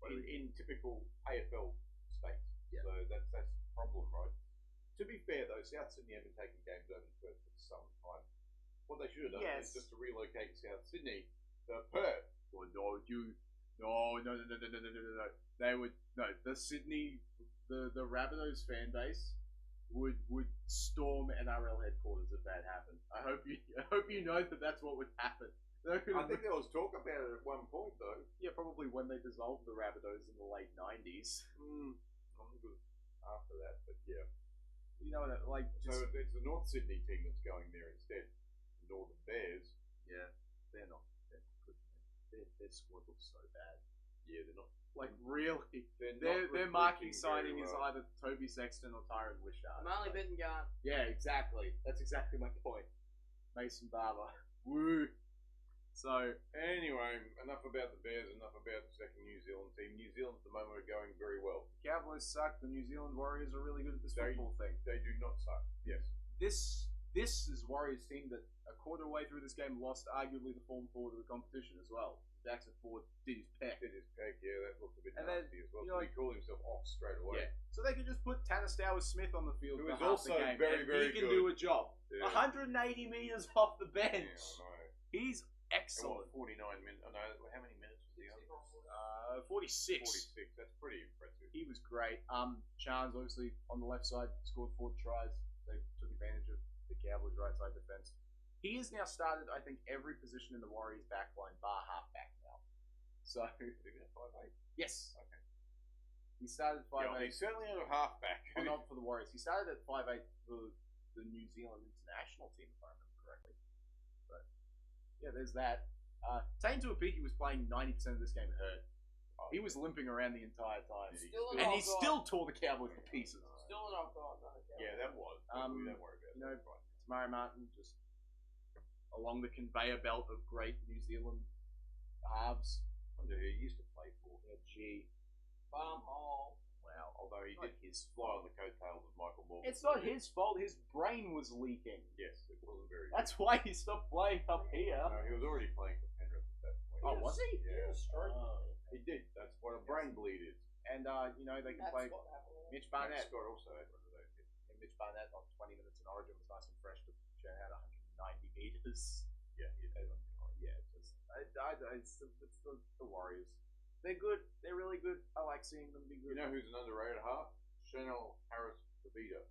What do we- In typical AFL states. Yeah. So that's the problem, right? To be fair, though, South Sydney have been taking games over to Perth for some time. What they should have done Yes. is just to relocate South Sydney to Perth. Well, no. They would the Sydney, the Rabbitohs fan base would storm NRL headquarters if that happened. I hope you know that that's what would happen. I think there was talk about it at one point, though. Yeah, probably when they dissolved the Rabbitohs in the late 90s. I'm good after that, but yeah. You know, like So just, it's the North Sydney team that's going there instead. The Northern Bears. yeah, they're not good. Their squad looks so bad. Yeah, they're not. Like really, They're their not marquee recruiting signing is very well. either Toby Sexton or Tyron Wishart. I'm only betting Garn. Yeah, exactly. That's exactly my point. Mason Barber. Woo. So Anyway, enough about the Bears, enough about the second New Zealand team. New Zealand at the moment are going very well. Cowboys suck. The New Zealand Warriors are really good at this They- football thing. They do not suck. Yes. This is Warriors team that a quarter way through this game lost arguably the form forward of the competition as well. Jackson Ford did his peck. Did his peck, yeah, that looked a bit And then, nasty as well. you know, So he called himself off straight away. Yeah. So they could just put Tanner Stowers-Smith on the field Who for is half also the game, very, and very he can good. do a job. Yeah. 180 meters off the Yeah, bench. I know. He's And excellent. 49 minutes. I know. How many minutes was he on? 46. 46. That's pretty impressive. He was great. Chance obviously on the left side scored 4 tries. They took advantage of the Cowboys' right side defense. He has now started, I think, every position in the Warriors backline bar halfback now. So Is he at 5'8"? yes, Okay. he started at 5'8". Yeah, he's certainly not a halfback. Well, not for the Warriors. He started at 5'8" for the New Zealand international team, if I remember correctly. But yeah, there's that. Tane Tuapiki was playing 90% of this game hurt. He was limping around the entire time, Still and an he offside. still tore the Cowboys to pieces. Still an offside, no. Yeah, that was. We don't worry about you know, that. Right. Tamari Martin just along the conveyor belt of great New Zealand halves. Wonder who he used to play for. Yeah, gee, Bum hole. wow. Although he Not did his fly fault. on the coattails of Michael Morgan. It's not his fault. His brain was leaking. Yes, it wasn't very That's why he stopped playing up here. good. No, he was already playing for Penrith at that point. Oh, was he? Yeah. Oh. He did. That's what a brain bleed is. And you know they can That's play what happened. Mitch Matt Barnett. Scott also had one of those. And Mitch Barnett on 20 minutes in Origin was nice and fresh to churn out 190 meters. Yeah, he did. Yeah, it's the Warriors. They're good. They're really good. I like seeing them be You good. know who's an underrated half? Chanel Harris Tavita.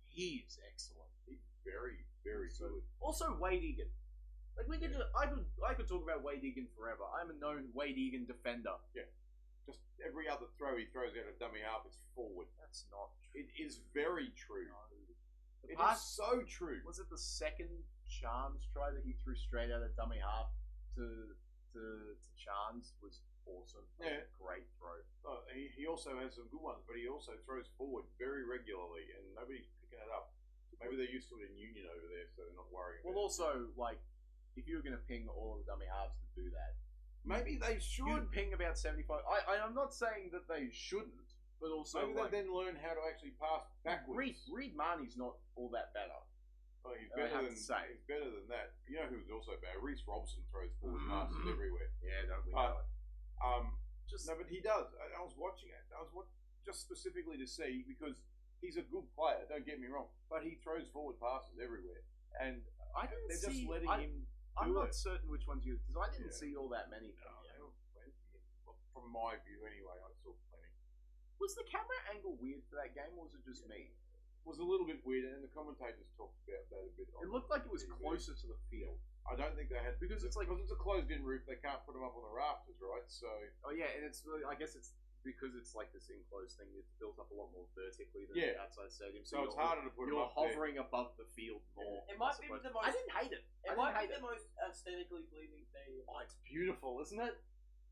He's excellent. He's very, very So- good. Also, Wade Egan. Like we could, I could talk about Wade Egan forever. I'm a known Wade Egan defender. Just every other throw he throws out of dummy half is forward. That's not true. It is very true. The It is pass so true. was it the second Chance try that he threw straight out of dummy half to Chance was awesome. That was Yeah. a great throw. He also has some good ones, but he also throws forward very regularly, and nobody's picking it up. Maybe they're used to it in Union over there, so they're not worrying. Well, about also like if you were going to ping all of the dummy halves to do that, it. Maybe they should. you'd ping about 75. I'm not saying that they shouldn't, but also Maybe like, they then learn how to actually pass backwards. Reed Marnie's not all that better. Oh, he's I better have than to say. He's better than that. You know who's also bad? Reece Robson throws forward Mhm. passes everywhere. Yeah, don't we But- know it? Um, Just no, but he does. I was watching it. Just specifically to see because He's a good player, don't get me wrong, but he throws forward passes everywhere. And I didn't they're see. just letting him I'm do not it. certain which ones you because I didn't Yeah. see all that many from No, him. there were plenty. Well, from my view, anyway, I saw plenty. Was the camera angle weird for that game, or was it just me? It was a little bit weird, and the commentators talked about that a bit. It looked like it was TV. closer to the field. I don't think they had Because it's like- because it's a closed-in roof. They can't put them up on the rafters, right? So Oh yeah, and it's I guess it's because it's like this enclosed thing. It's built up a lot more vertically than Yeah. the outside stadium, so it's harder to put them You're up there. hovering above the field more. It might I be suppose. the most. I didn't hate it. It might be the most aesthetically pleasing stadium. Oh, it's beautiful, isn't it?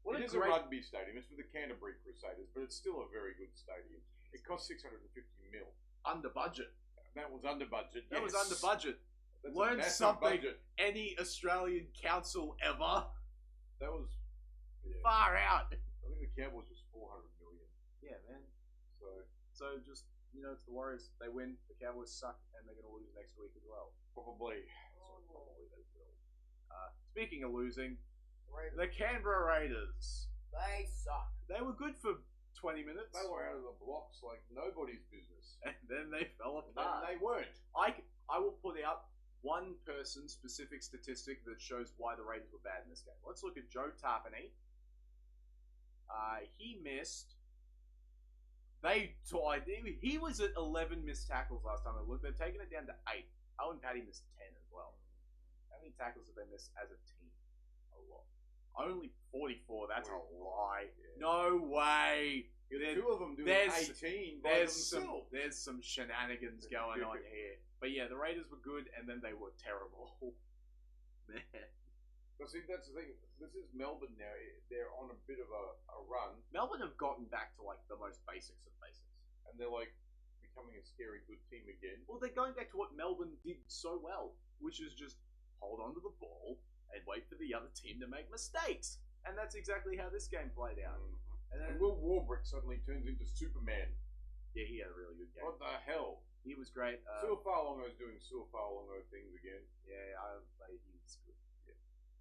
What It a is great. a rugby stadium. It's for the Canterbury Crusaders, but it's still a very good stadium. It cost 650 mil. Under budget. That was under budget. That was yes. under budget. That's a Learn massive something. budget. Any Australian council ever? That was. Yeah. Far out. I think the Cowboys was 400 million. Yeah, man. So just it's the Warriors. They win. The Cowboys suck, and they're going to lose next week as well. probably. Probably they will. Speaking of losing, Raiders. the Canberra Raiders. They suck. They were good for 20 minutes, They were out of the blocks like nobody's business. and then they fell And apart. they weren't. I will put out one person specific statistic that shows why the Raiders were bad in this game. Let's look at Joe Tarpany. He missed. He was at 11 missed tackles last time I looked. They've taken it down to 8. Owen Paddy missed 10 as well. How many tackles have they missed as a team? A lot. Only 44. That's a lie. Yeah. No way. Yeah, There- two of them doing there's- 18 by themselves. There's some shenanigans going on here. But yeah, the Raiders were good, and then they were terrible. Man. But see, that's the thing. This is Melbourne now. They're on a bit of a run, Melbourne have gotten back to like the most basics of basics. and they're like becoming a scary good team again. Well, they're going back to what Melbourne did so well, which is just hold on to the ball and wait for the other team to make mistakes. And that's exactly how this game played out. And then, And Will Warbrick suddenly turns into Superman. yeah, he had a really good game. What the hell? He was great. Suafalongo's doing Suafalongo things again. Yeah, he's good.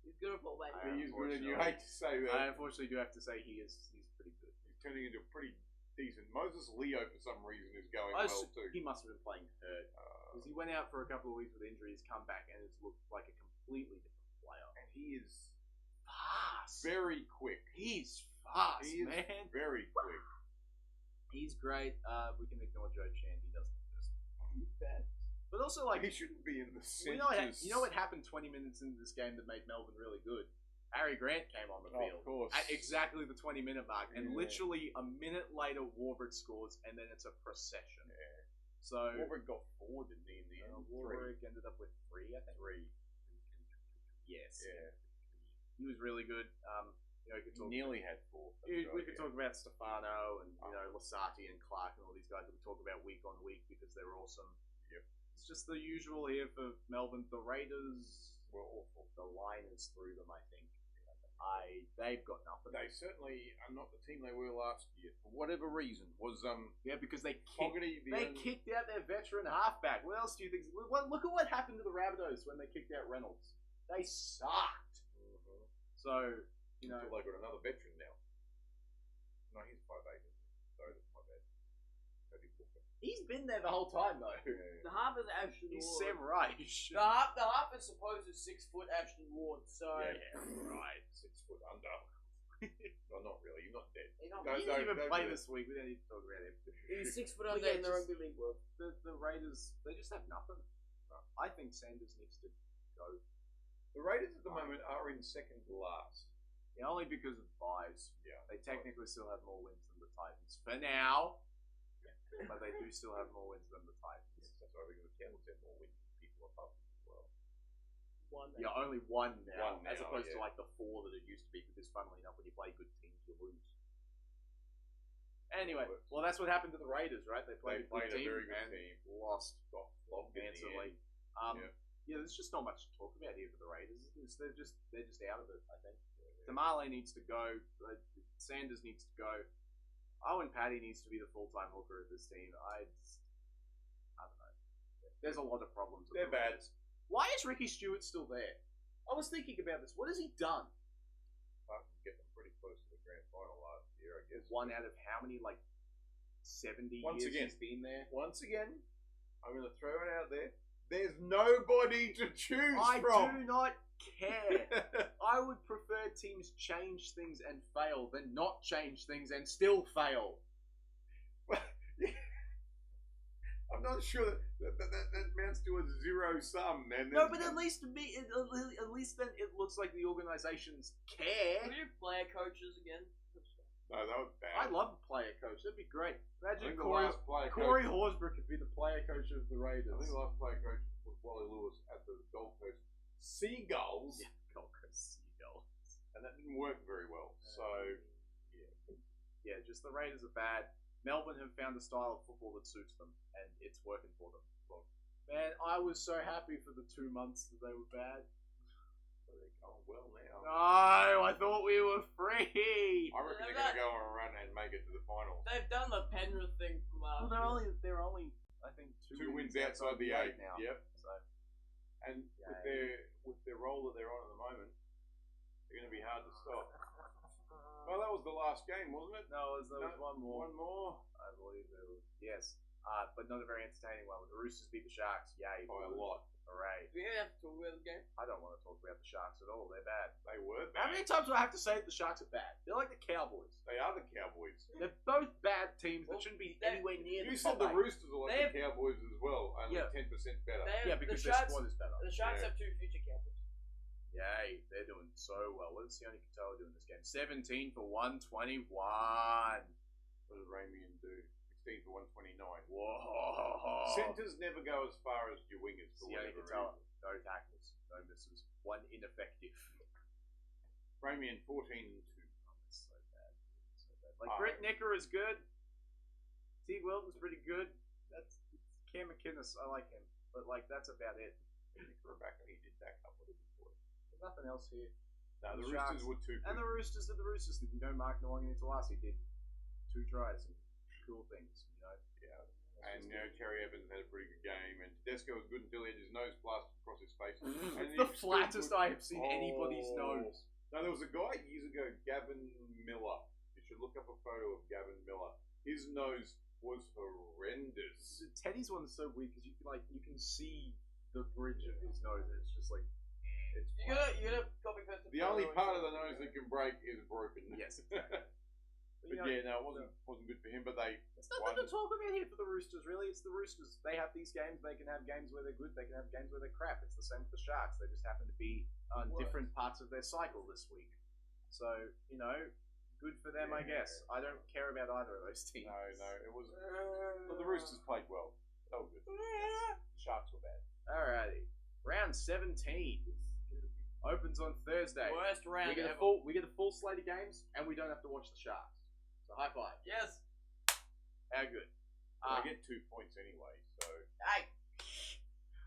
He's good at ball, mate. He is good, and you unfortunately- hate to say that. I unfortunately do have to say he's pretty good. He's turning into a pretty decent. Moses Leo, for some reason, is going I well s- too. He must have been playing hurt. Because he went out for a couple of weeks with injuries, come back, and it's looked like a completely different player. And he is Fast. very quick. He's fast, He is man. very quick. He's great. We can ignore Joe Chan. He doesn't exist. He's bad. But also, like, He shouldn't be in the you centres. know what happened 20 minutes into this game that made Melbourne really good? Harry Grant came on the Oh, field of course. at exactly the 20-minute mark, and Yeah. literally a minute later, Warbrick scores, and then it's a procession. Yeah. So Warbrick got 4, didn't he, in the end? Warbrick ended up with 3, I think. 3. Yes. Yeah. He was really good. We could He talk. nearly had 4. We could talk about Stefano and Lasati and Clark and all these guys that we talk about week on week because they're awesome. Yep. It's just the usual here for Melbourne. The Raiders were awful. The line is through them, I think. They've got nothing. They certainly are not the team they were last year. For whatever reason. Was because they kicked, Fogarty the only... kicked out their veteran halfback. What else do you think? Look at what happened to the Rabbitohs when they kicked out Reynolds. They sucked. So, Until they got another veteran now. No, he's 5'8", isn't he? Sorry, that's my bad. Cody Walker. he's been there the whole time, though. The half is Ashton He's Ward. Sam Reich. The half is supposed to 6 foot Ashton Ward, so Yeah, right. 6 foot under. No, not really. You're not dead. he's not- Guys, He didn't even don't play do this week. We don't need to talk about him. he's 6 foot But under yeah, in the just- rugby league world. The Raiders, they just have nothing. I think Sanders needs to go. The Raiders at the moment are in second last. Yeah, only because of buys. Yeah. They technically still have more wins than the Titans. For now. But they do still have more wins than the Titans. Yes, that's right, because the Cowboys have more wins than people above them as well. One. Yeah, only one now, One as now, opposed to yeah. like the 4 that it used to be, because funnily enough, when you play good teams, you lose. Anyway, well, that's what happened to the Raiders, right? They played, played a a good very team good and team. lost Got flogged in the handsomely. end. Yeah, there's just not much to talk about here for the Raiders. They're just out of it, I think. Damale needs to go. Sanders needs to go. Owen Paddy needs to be the full-time hooker of this team. I don't know. There's a lot of problems. with They're the bad. Raiders. Why is Ricky Stewart still there? I was thinking about this. What has he done? Apart from getting them pretty close to the grand final last year, I guess. One out of how many, like, 70 Once years again. he's been there. Once again, I'm going to throw it out there. There's nobody to choose I from. do not care. I would prefer teams change things and fail than not change things and still fail. I'm not sure that amounts to a zero sum, man. No, but at least then it looks like the organizations care. Can we do player coaches again? No, that was bad. I love a player coach. That'd be great. I Imagine think the last player Corey coach. Horsburgh could be the player coach of the Raiders. I think the last player coach was Wally Lewis at the Gold Coast Seagulls, Yeah, Gold Coast Seagulls. and that didn't work very well. So Yeah, just the Raiders are bad. Melbourne have found a style of football that suits them, and it's working for them. Look, man, I was so happy for the 2 months that they were bad. they're going well now. No, I thought we were free. I reckon they're going to go on a run and make it to the finals. They've done the Penrith thing from Well, last year. they're only I think Two wins outside the 8 now. Yep. So And Yeah. with their role that they're on at the moment, they're going to be hard to stop. Well, that was the last game, wasn't it? no, there was one more. One more I believe there was yes, but not a very entertaining one. The Roosters beat the Sharks. Yay! by a lot. Hooray! Do we have to talk about the game? I don't want to talk about the Sharks at all. They're bad. They were How bad. many times do I have to say that the Sharks are bad? They're like the Cowboys. They are the Cowboys. They're both bad teams that Well, shouldn't be they- anywhere near You the said top the 8. Roosters are like They the Cowboys as well, only Yeah. 10% better. They Yeah, have, because the their Sharks, squad is better. the Sharks Yeah. have 2 future captains. Yay, they're doing so well. What does Sione Katoa do in this game? 17 for 121. What does Ramian do? 16 for 129. Whoa. Centers never go as far as your wingers for Sione whatever Katoa. reason. No tackles, no misses. One ineffective. Ramian 14 and 2. Oh, that's so bad. So bad. Like, Britt Nicker is good. Steve Wilton's pretty good. That's Cam McInnes. I like him. But, like, that's about it. Rebecca, he did back up what he was doing. There's nothing else here. No, the The Roosters Sharks. were too And good. the Roosters did the Roosters thing. You know, Mark Nawang into us. He did 2 tries and cool things, you know. Yeah. And, Terry Evans had a pretty good game, and Tedesco was good until he had his nose blasted across his face. And It's he the was still flattest good. I have seen anybody's Oh. nose. No, there was a guy years ago, Gavin Miller. You should look up a photo of Gavin Miller. His nose was horrendous. Teddy's one's so weird because you can see the bridge of his nose, and it's just like it's You gotta copy paste The only part of the nose that can break is broken. Yes, exactly. But yeah, no, it wasn't good for him. But they There's nothing to talk about here for the Roosters, really. It's the Roosters. They have these games. They can have games where they're good. They can have games where they're crap. It's the same with the Sharks. They just happen to be on Worse. different parts of their cycle this week. So, good for them, I guess. I don't care about either of those teams. no, it was. But the Roosters played well. They were good. The Sharks were bad. Alrighty. Round 17 opens on Thursday. Worst round We get ever. a full slate of games, and we don't have to watch the Sharks. So high five. Yes. How good. I get 2 points anyway, so. Hey.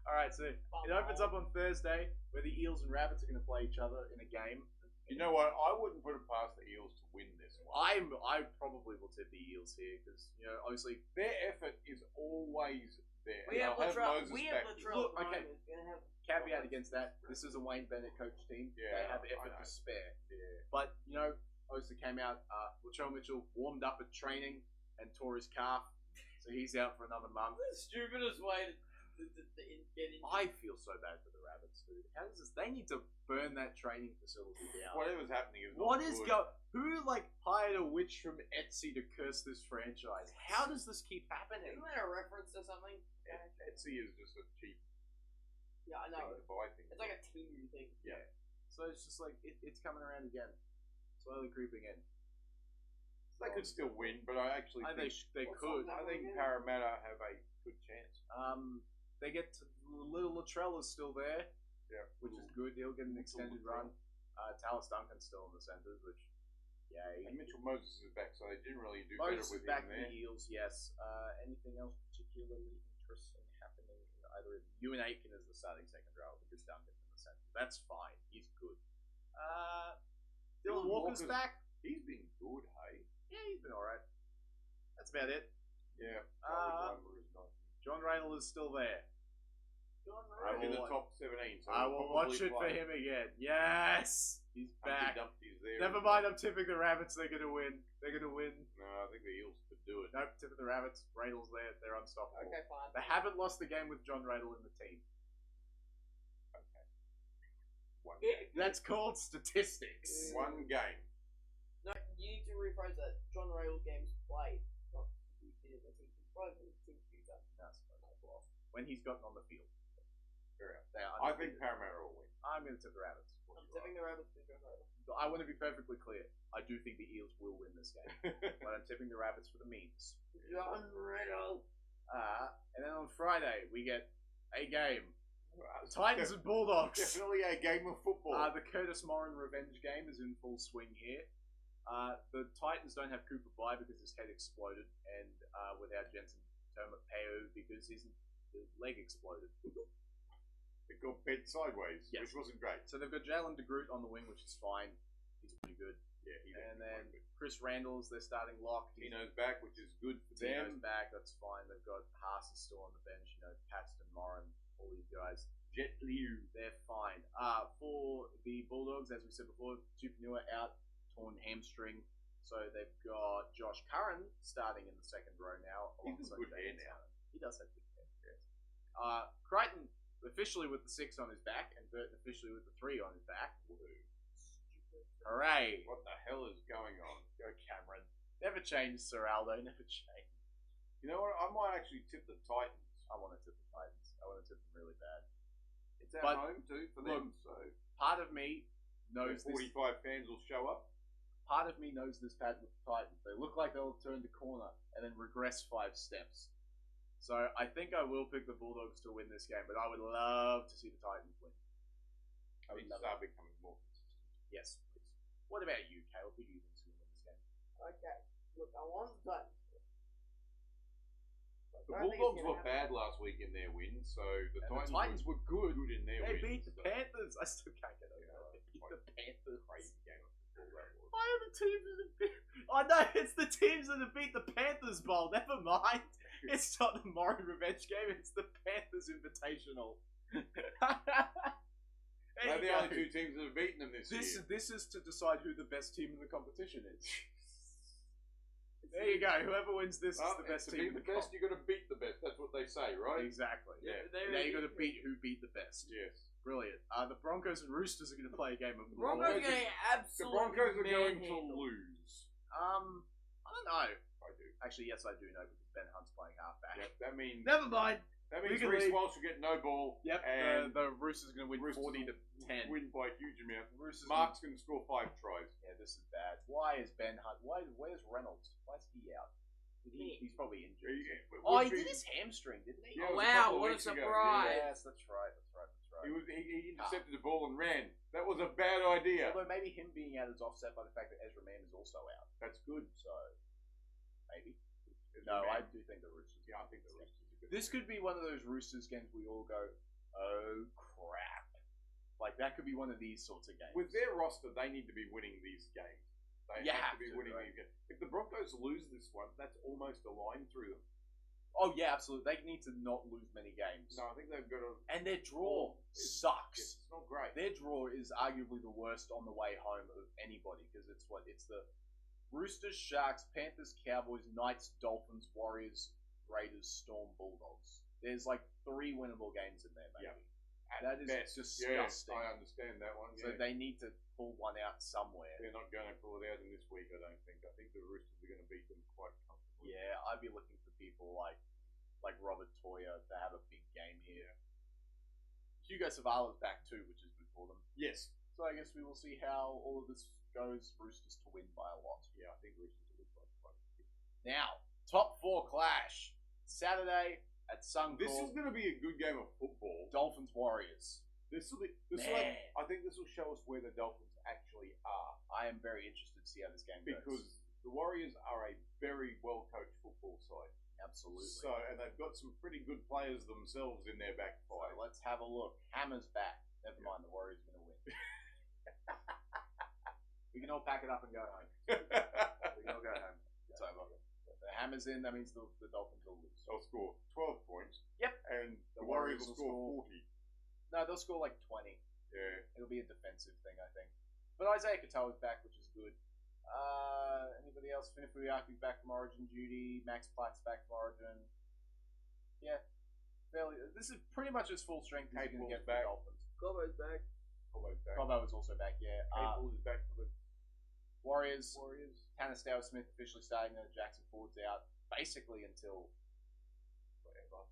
Alright, so it opens up on Thursday, where the Eels and Rabbits are going to play each other in a game. You know what? I wouldn't put it past the Eels to win this one. I probably will tip the Eels here, because, obviously, Their effort is always there. We And have they'll Latrell. Moses We have back. Latrell. Look, okay. Ryan is gonna have. caveat against that, this is a Wayne Bennett coach team. Yeah, They have I effort know. to spare. Yeah. But, obviously came out, Latrell Mitchell warmed up at training and tore his calf, so he's out for another month. The stupidest way to get in. I feel so bad for the Rabbits, dude. How does this? They need to burn that training facility down. Whatever's happening is not What is good. Who hired a witch from Etsy to curse this franchise? How does this keep happening? Isn't that a reference to something? Etsy is just a cheap Yeah, I thing know. to buy things. It's like a team thing. Yeah. So it's just it's coming around again, slowly creeping in. They could still win, but I actually They think they What's could. up, I think Parramatta have a good chance. They get to little Latrell is still there, Yeah, which is good. He'll get an Little extended Latrell. run. Tallis Duncan's still in the centres, which yay. And Mitchell Moses is back, so they generally do Moses better with is back him in there. the Eels, yes. Anything else particularly interesting happening in either of you and Aiken as the starting second row because Duncan's in the centre. That's fine. He's good. Dylan Walker's back. He's been good, hey. Yeah, he's been alright. That's about it. Yeah. John Raynell is still there. Right in the top 17. So I he'll will probably watch it for play. him again. Yes! He's Humpty back. Dumpty's there. Never mind, I'm tipping the Rabbits. They're going to win. They're going to win. No, I think the Eels could do it. Nope, tip of the Rabbits. Radle's there. They're unstoppable. Okay, fine. They haven't lost the game with John Radle in the team. One game. That's called statistics. One game. No, you need to rephrase that. John Rail games played, not who did it. Team played, team future. That's well, when he's gotten on the field. Fair enough. They are I think undefeated. Parramatta will win. I'm going to tip the Rabbits. I'm tipping the Rabbits to John Rail. I want to be perfectly clear. I do think the Eels will win this game, but I'm tipping the Rabbits for the memes. John Rail. And then on Friday we get a game: Titans and Bulldogs. Definitely a game of football. The Curtis Morin revenge game is in full swing here. The Titans don't have Cooper Bly because his head exploded, and without Jensen Tomapeo because his leg exploded. It got bent sideways, Yes. which wasn't great. So they've got Jalen DeGroot on the wing, which is fine. He's pretty good. Yeah, he And did then quite good. Chris Randall's their starting lock. Tino's back, which is good for Tino's them. back. That's fine. They've got Haas is still on the bench. You know, Paxton, Morin, all these guys. Jet Liu. They're fine. For the Bulldogs, as we said before, Tupanua out, torn hamstring. So they've got Josh Curran starting in the second row now. He's got alongside good hair James now. Allen. He does have good hair. Yes. Crichton officially with the 6 on his back, and Burton officially with the 3 on his back. Hooray! What the hell is going on? Go Cameron. Never change, Sir Aldo. Never change. You know what? I might actually tip the Titans. I want to tip the Titans. I want to tip them really bad. It's at But, home too for look, them, so Part of me knows this. 45 fans will show up. Part of me knows this pattern with the Titans. They look like they'll turn the corner and then regress 5 steps. So I think I will pick the Bulldogs to win this game, but I would love to see the Titans win. I would They love start it. becoming more consistent. Yes, please. What about you, Caleb? Who do you think's going to win this game? Okay, look, I want the Titans. The Bulldogs were bad last week in their win, so the And the Titans, Titans were good. in their They win. beat the so Panthers. I still can't get over Yeah, that. They beat quite the Panthers. Crazy game of football that was. Why are the teams that have beat... I know, it's the teams that have beat the Panthers Bowl. Never mind. It's not the Morin revenge game. It's the Panthers Invitational. There They're you the go. only 2 teams that have beaten them this year. This is to decide who the best team in the competition is. There you go. Whoever wins this is the best to team in beat the the best, you got to beat the best. That's what they say, right? Exactly. Yeah. Now you got to beat who beat the best. Yes. Brilliant. The Broncos and Roosters are going to play a game of Broncos Broncos- are getting The absolutely Broncos are going to manhandled. lose. I don't know. I do. Actually, yes, I do know because Ben Hunt's playing halfback. Yep, that means Never mind. Reece we can leave. Walsh will get no ball. Yep. And the Roosters are going to win Roosters 40 to will 10. win by a huge amount. Roosters. Mark's going to score 5 tries. Yeah, this is bad. Why is Ben Hunt? Where's Reynolds? Why is he out? He's probably injured. Would He be- did his hamstring, didn't he? Yeah, it was a Wow, couple of what a weeks ago, surprise. Yes, that's right. He intercepted the ball and ran. That was a bad idea. Although maybe him being out is offset by the fact that Ezra Mann is also out. That's good. So maybe. Ezra No, I Mann. do think the Roosters. Yeah, I think the Roosters are good. This could be one of those Roosters games we all go, oh crap. Like that could be one of these sorts of games. With their roster, they need to be winning these games. They You have have to be to, winning right? these games. If the Broncos lose this one, that's almost a line through them. Oh yeah, absolutely. They need to not lose many games. No, I think they've got to. And their draw It's sucks. not great. Their draw is arguably the worst on the way home of anybody because it's the Roosters, Sharks, Panthers, Cowboys, Knights, Dolphins, Warriors, Raiders, Storm, Bulldogs. There's like 3 winnable games in there, maybe. Yeah. At That is best. disgusting. Yes, I understand that one. So Yeah. they need to pull one out somewhere. They're not going to pull it out in this week, I don't think. I think the Roosters are going to beat them quite comfortably. Yeah, I'd be looking for people like Robert Toya to have a big game here. Hugo Savala's back too, which is good for them. Yes. So I guess we will see how all of this goes. Roosters to win by a lot. Yeah, I think Roosters will win by quite a bit. Now, top 4 clash. Saturday at Suncorp. This is going to be a good game of football. Dolphins Warriors. This will Man. I think this will show us where the Dolphins actually are. I am very interested to see how this game Because goes. the Warriors are a very well coached football side. Absolutely. So, and they've got some pretty good players themselves in their back So five. let's have a look. Hammer's back. Never Yeah. mind, the Warriors are going to win. We can all pack it up and go home. We can all go home. It's over. The Hammer's in, that means the Dolphins will lose. They'll score 12 points. Yep. And The the Warriors Warriors will will score 40. No, they'll score like 20. Yeah. It'll be a defensive thing, I think. But Isaiah Katoa's back, which is good. Anybody else? Finifuyaku's back from Origin duty. Max Platt's back from Origin. Yeah, fairly. This is pretty much as full strength as you can get for the Dolphins. Cowboys back. Cobo is also back. Yeah. Cable is back for the Warriors. Warriors. Tanner Smith officially starting. Jackson Ford's out basically until Whatever.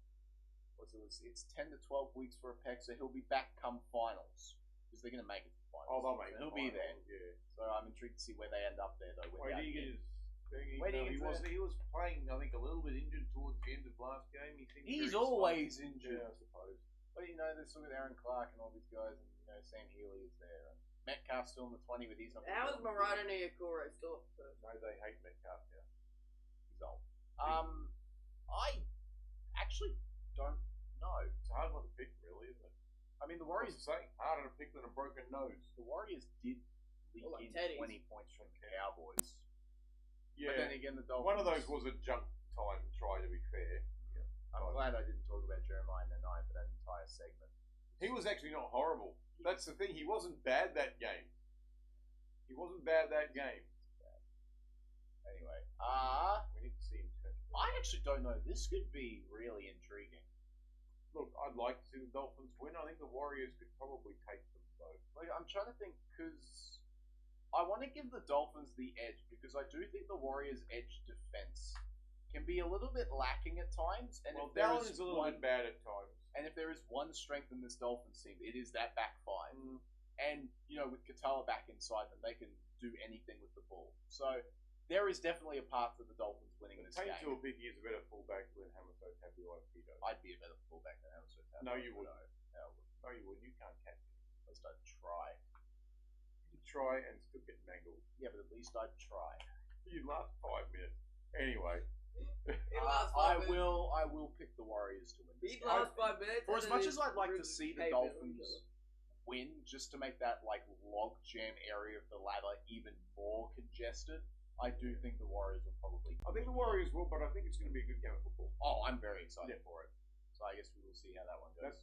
it's 10 to 12 weeks for a pec, so he'll be back come finals because they're going to make it to the finals. Oh, they'll make it. He'll be there. Yeah. So I'm intrigued to see where they end up there though. Wade Egan is. He was playing, I think, a little bit injured towards the end of last game. He's always injured. Yeah, I suppose. But they still got Aaron Clark and all these guys, and Sam Healy is there. And Metcalf's still in the 20, but he's not. How is Marata Niokoro still up first? No, they hate Metcalf now. He's old. I actually don't know. It's a hard one to pick, really, isn't it? I mean, the What's Warriors. to say? Harder to pick than a broken nose. The Warriors did leak Well, like in Teddy's. 20 points from the Cowboys. Yeah. But then again, the Dolphins. One of those was a junk time try, to be fair. Yeah. I'm glad I didn't talk about Jeremiah Nanai for that entire segment. He was actually not horrible. That's the thing. He wasn't bad that game. Anyway, We need to see him turn. I actually don't know. This could be really intriguing. Look, I'd like to see the Dolphins win. I think the Warriors could probably take them, though. Like, I'm trying to think because I want to give the Dolphins the edge because I do think the Warriors' edge defense can be a little bit lacking at times. And Well, if there Dallin is is a little one, bit bad at times. and if there is one strength in this Dolphins team, it is that back five. And with Katoa back inside them, they can do anything with the ball. So there is definitely a path to the Dolphins winning this Tate game. Tuapiki is a better fullback than Hamaso Tabuai-Fido. I'd be a better fullback than Hamaso. No, you wouldn't. No, I wouldn't. No, you wouldn't. You can't catch him. At least I'd try. You try and still get mangled. Yeah, but at least I'd try. You last 5 minutes. Anyway. It lasts I 5 minutes. will pick the Warriors to win this He game. lasts 5 minutes. For as and much then as I'd like to he's see the pavement Dolphins on each win, just to make that log jam area of the ladder even more congested, I do think the Warriors will probably. I think the Warriors will, but I think it's going to be a good game of football. Oh, I'm very excited Yeah. for it. So I guess we will see how that one goes. That's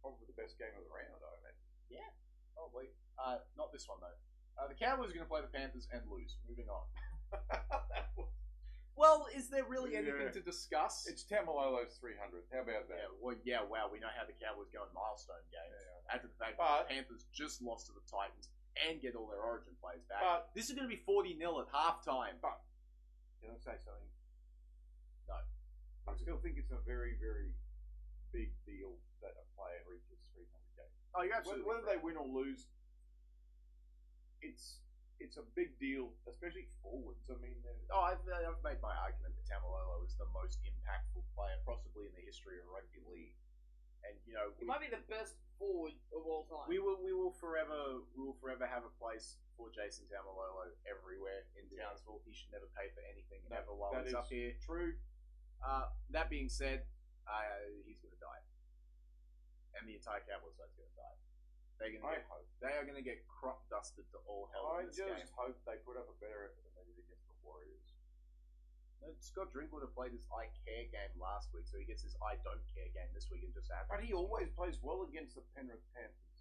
probably the best game of the round, I imagine. Yeah, probably. Not this one though. The Cowboys are going to play the Panthers and lose. Moving on. Well, is there really anything to discuss? It's Tamalolo's 300. How about that? Wow. We know how the Cowboys go in milestone games. Yeah. Add to the fact But- that the Panthers just lost to the Titans and get all their Origin players back. But- This is going to be 40-0 at halftime. Can I say something? No. I still think it's a very, very big deal that a player reaches 300 games. Oh, you're absolutely Whether correct. they win or lose, it's a big deal, especially forwards. I mean, I've made my argument that Tamalolo is the most impactful player possibly in the history of rugby league, and He might be the best forward of all time. we will forever have a place for Jason Tamalolo everywhere in Townsville. He should never pay for anything ever while that he's is up here. true. That being said, he's going to die, and the entire Cowboys side's going to die. They are going to get crop dusted to all hell in I this just game. hope they put up a better effort than they did against the Warriors. Scott Drinkwater played his I care game last week, so he gets his I don't care game this week and just But happened. he always plays well against the Penrith Panthers.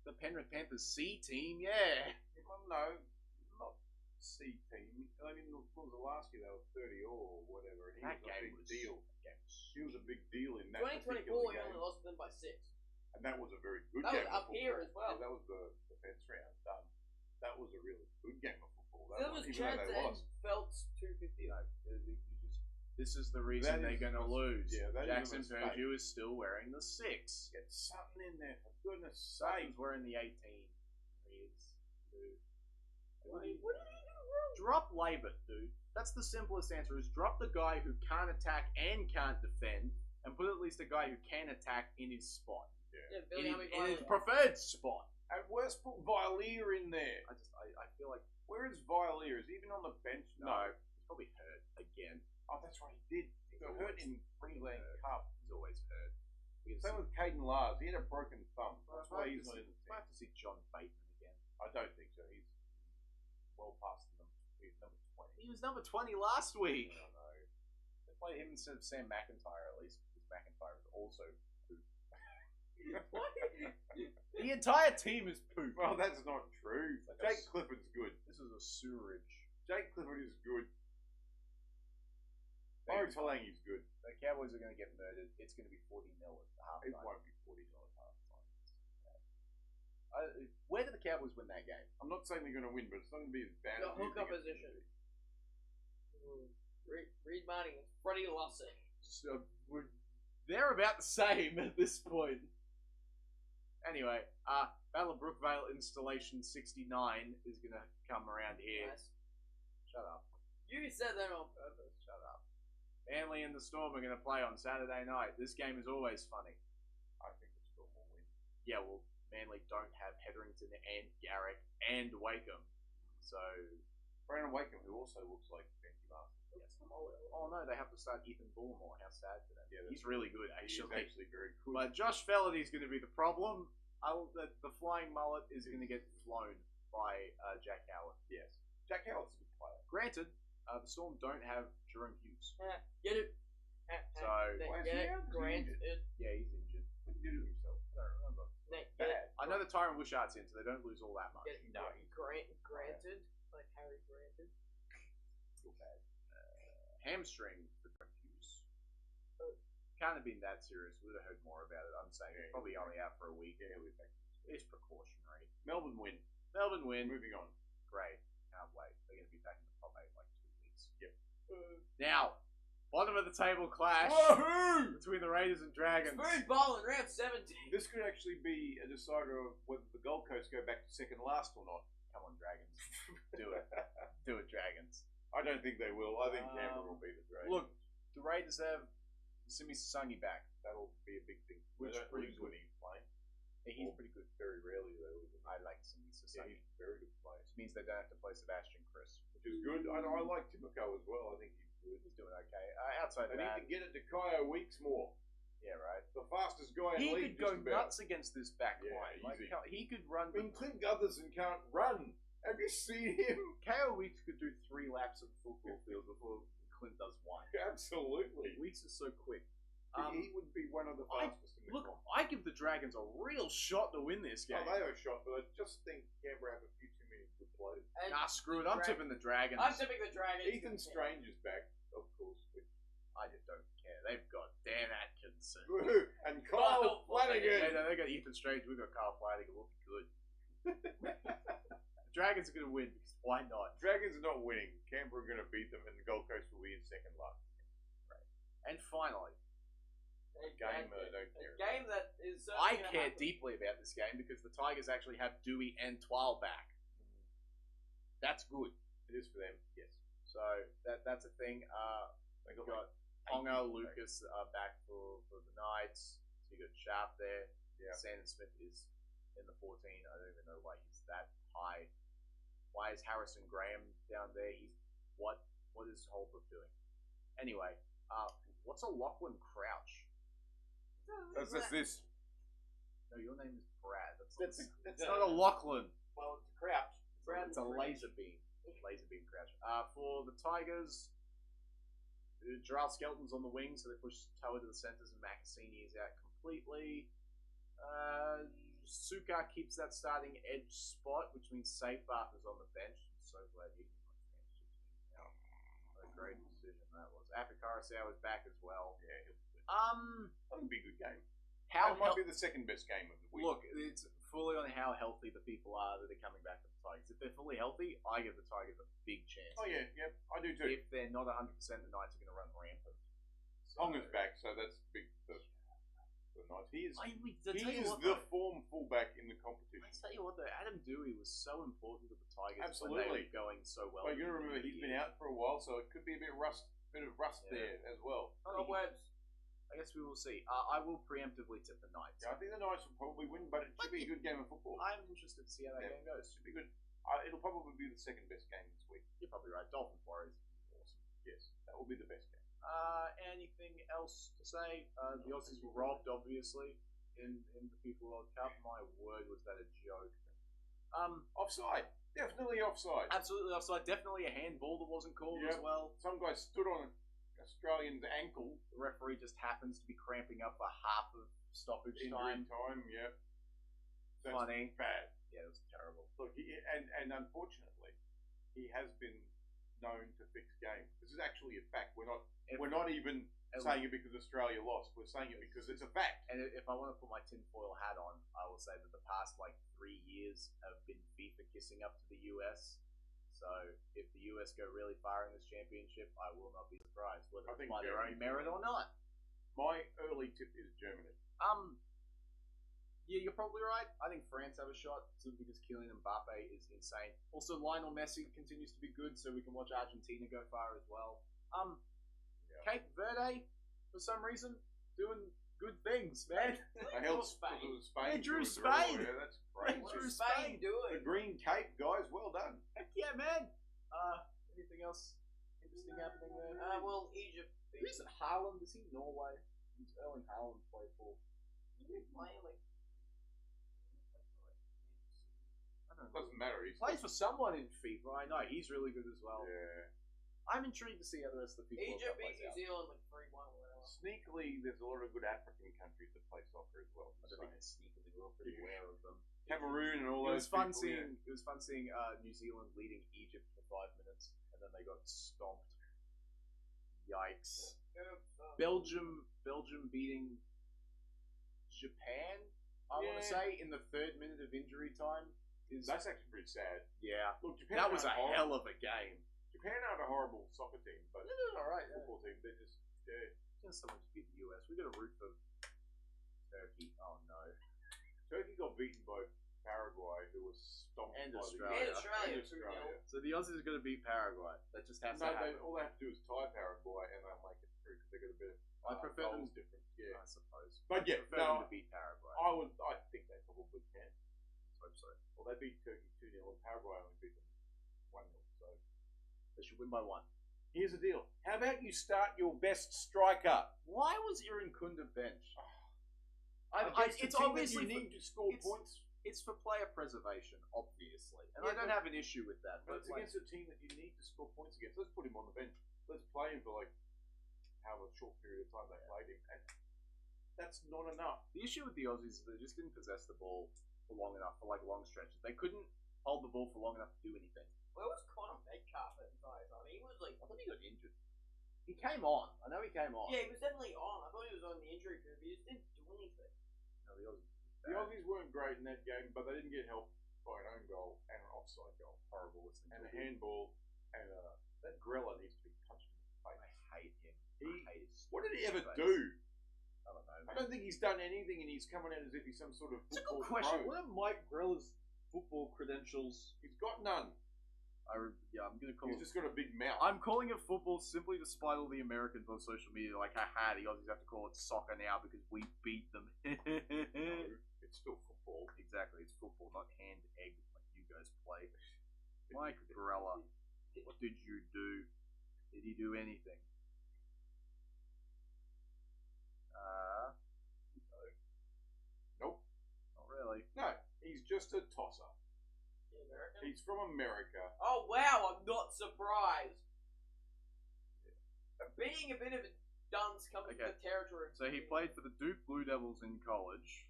The Penrith Panthers C team, yeah. Well, no, not C team. I mean, what was the last year? They were 30 or whatever. And he That was a game big was deal. He was a big deal in that 2024, particular he game. only lost to them by 6. And that was a very good That was game. up of here football. as well. Yeah, that was the defense round. That was a really good game of football. There was even chance though they and lost. Phelps 250. This is the reason That they're is going to a lose. yeah, that is a Jackson mistake. Purdue is still wearing the 6. Get something in there, for goodness sake. Sutton's wearing the 18. He is. What did he do wrong? Drop Labor, dude. That's the simplest answer, is drop the guy who can't attack and can't defend, and put at least a guy who can attack in his spot. Yeah, Billy Hammy In his Violet. preferred spot. At worst, put Vialier in there. I feel like Where is Vialier? Is he even on the bench? no, he's probably hurt again. Oh, that's right, he did. He got hurt in Freeland Cup. He's always hurt. Same with Caden Lars. He had a broken thumb. Well, That's why he's not in the team. I have to see John Bateman again. I don't think so. He's well past them. He's number 20. He was number 20 last week. I don't know. They played him instead of Sam McIntyre, at least, because McIntyre is also poop. The entire team is poop. Well, that's not true. like Jake a- Clifford's good. This is a sewerage. Jake Clifford is good. Barry Talangi's good. The Cowboys are going to get murdered. It's going to be 40-0 at halftime. It won't be $40 halftime. Where did the Cowboys win that game? I'm not saying they're going to win, but it's not going to be as bad The as you hooker think it's position. gonna be. Reed Martin and Freddie Lussick. So they're about the same at this point. Anyway, Battle of Brookvale Installation 69 is going to come around here. Nice. Shut up. You said that on purpose. Shut up. Manly and the Storm are going to play on Saturday night. This game is always funny. I think the Storm will win. Yeah, well, Manly don't have Hetherington and Garrick and Wakeham. So, Brandon Wakeham, who also looks like Benji Martin. oh no, they have to start Ethan Bullimore. How sad for them. Yeah, He's really good, He's actually. actually very good. But Josh Fellardy's going to be the problem. The flying mullet is going to get flown by Jack Howard. Yes. Jack Howard's a good player. Granted, the Storm don't have Jerome Hughes. Get it? So, why is he Get it? out? Granted. yeah, he's injured. What did he do to himself? I don't remember. Get Bad. it? I know that Tyron Wishart's in, so they don't lose all that much. Get it? No. Granted. Like Harry Granted. Feel bad. Hamstring for Jerome Hughes. Oh. Can't have been that serious. We'd have heard more about it. I'm saying Yeah, probably only out for a week. Yeah, we're back. It's precautionary. Melbourne win. Melbourne win. Moving on. Great. Can't wait. They're going to be back in the top 8 in like 2 weeks. Yep. Now, bottom of the table clash Woohoo! between the Raiders and Dragons. Spoon ball in round 17. This could actually be a decider of whether the Gold Coast go back to second last or not. Come on, Dragons. Do it. Do it, Dragons. I don't think they will. I think Canberra will be the Dragons. Look, the Raiders have Simi Sasangi back. That'll be a big thing. Which They don't pretty lose good. when he's playing. Yeah, he's Or pretty good. Very rarely do they lose. I like Simi Yeah, Sasangi. he's a very good player. Which means they don't have to play Sebastian Chris. Which is good. I like Timoko as well. I think he's good. He's doing okay. Outside They of need that, to get it to Kyo Weeks more. yeah, right. The fastest guy in He the league. could go just about. nuts against this back Yeah, line. Like, easy. he could run. I mean, Clint Gutherson can't run. Have you seen him? KO Weeks could do 3 laps of the football field before Clint does 1. Absolutely. Weeks is so quick. He would be one of the fastest in the Look, comp. I give the Dragons a real shot to win this game. Oh, they are shot, but I just think Canberra have a few too many good players. And Nah, screw it. I'm tipping the Dragons. I'm tipping the Dragons. Ethan Strange is back, of course. Which, I just don't care. They've got Dan Atkinson. woohoo! And Kyle Yeah, Flanagan. no, they got Ethan Strange. We've got Carl Flanagan. We'll be good. The Dragons are going to win because why not? Dragons are not winning. Canberra are going to beat them, and the Gold Coast will be in second last. And finally, A game that I don't care A game that is. I certainly gonna care happen. deeply about this game because the Tigers actually have Dewey and Twal back. That's good. It is for them, yes. So that's a thing. They We've got got Pongo, Lucas back for the Knights. So you got Sharp there. Yeah. Sandon Smith is in the 14. I don't even know why he's that high. Why is Harrison Graham down there? What is Holbrook doing? Anyway, what's a Lachlan Crouch? That's this. No, your name is Brad. That's It's not a Lachlan. well, it's a Crouch. It's a laser beam. Laser beam Crouch. For the Tigers, Gerald Skelton's on the wing, so they push Toa to the centres and Macassini is out completely. Sukar keeps that starting edge spot, which means Safebath is on the bench. I'm so glad he's on the bench. Now, what a great decision that was. Apikarasau is back as well. Yeah, he'll be good. That'll be a good game. How That might be the second best game of the week. Look, it's fully on how healthy the people are that are coming back to the Tigers. If they're fully healthy, I give the Tigers a big chance. Oh yeah, yep, I do too. If they're not 100%, the Knights are going to run rampant. Ponga's back, so that's big for the Knights. He is the the form fullback in the competition. I tell you what, though, Adam Dewey was so important to the Tigers Absolutely. when they were going so well. But you got to remember he's been out for a while, so it could be a bit of rust Yeah. there as well. Cobwebs. I guess we will see. I will preemptively tip the Knights. Yeah, I think the Knights will probably win, but it should be a good game of football. I'm interested to see how that Yeah. game goes. Should be good. It'll probably be the second best game this week. You're probably right. Dolphins Warriors is awesome. Yes, that will be the best game. Anything else to say? The Aussies were robbed, obviously, in the FIFA World Cup. My word, was that a joke. Offside, definitely offside. Absolutely offside. Definitely a handball that wasn't called as Yep. well. Some guy stood on an Australian's ankle. The referee just happens to be cramping up for half of stoppage Injury time. time, yeah. That's Funny. bad. Yeah, it was terrible. Look, and unfortunately, he has been known to fix games. This is actually a fact. We're not even And saying it because Australia lost. We're saying it because it's a fact. And if I want to put my tinfoil hat on, I will say that the past 3 years have been FIFA kissing up to the US. So if the US go really far in this championship, I will not be surprised, whether I it's think by their own Germany- merit or not. My early tip is Germany. Yeah, you're probably right. I think France have a shot simply because Kylian Mbappe is insane. Also, Lionel Messi continues to be good, so we can watch Argentina go far as well. Cape Verde, for some reason, doing good things, man. They held Spain. Spain. They drew to a draw. Spain. Yeah, that's great. What Drew is Spain Spain. The doing? Green Cape, guys, well done. Heck yeah, man. Anything else interesting happening there? Well, Egypt. Who's Haaland? Is he Norway? Who's Erling Haaland play for? He's playing like. I don't know. Doesn't matter. He's Plays for someone in FIFA. I know he's really good as well. Yeah. I'm intrigued to see how the rest of the FIFA World Egypt Cup beat plays New out. Zealand like 3-1 or whatever. Sneakily, there's a lot of good African countries that play soccer as well. I don't think it's sneakily. We're all pretty aware of them. Cameroon and all It those. was fun people, seeing. It was fun seeing New Zealand leading Egypt for 5 minutes, and then they got stomped. Yikes! Belgium beating Japan. I want to Yeah. say in the 3rd minute of injury time is That's actually pretty sad. yeah. Look, Japan That was a aren't hell of a game. Japan aren't a horrible soccer team, but All right. football team. They're just. Just someone to beat the US. We got a root for Turkey. Oh no. Turkey got beaten by Paraguay, who was stomped And by Australia. the Australia, and Australia. So the Aussies are going to beat Paraguay. That just has to No, happen. all they have to do is tie Paraguay, and they'll make it through because they got a bit of I prefer them. goals difference. Yeah, I suppose. but yeah, I prefer them no, to beat Paraguay. I think they probably can. Let's hope so. Well, they beat Turkey 2-0, and Paraguay only beat them 1-0. So They should win by 1. here's the deal: how about you start your best striker? Why was Iran Kunda benched? Against a It's team that obviously you need to score it's- points. It's for player preservation, obviously, and Yeah, I don't but- have an issue with that. But But it's against a team that you need to score points against. Let's put him on the bench. Let's play him for however short period of time they played him, and that's not enough. the issue with the Aussies is they just didn't possess the ball for long enough for long stretches. They couldn't hold the ball for long enough to do anything. Where was Connor Metcalf at the entire time? He was like. I thought he got injured. He came on. I know he came on. Yeah, he was definitely on. I thought he was on the injury group. He just didn't do anything. No, the Aussies. The Aussies weren't great in that game, but they didn't get help by an own goal and an offside goal, Horrible listening and to a him. handball, and that Grella needs to be punched in the face. I hate him. He- I hate his What did he ever face. do? I don't know, I man. don't think he's done anything, and he's coming out as if he's some sort of It's a football good question. pro. What are Mike Grella's football credentials? He's got none. I'm gonna call He's it. just got a big mouth. I'm calling it football simply despite all the Americans on social media like, haha, the Aussies have to call it soccer now because we beat them. No, it's still football. Exactly, it's football, not hand egg like you guys play. Mike Grella, what did you do? Did he do anything? Nope. Not really. No, he's just a tosser. The American? He's from America. Oh wow, I'm not surprised. Being a bit of a dunce coming Okay. from the territory. of So he played for the Duke Blue Devils in college,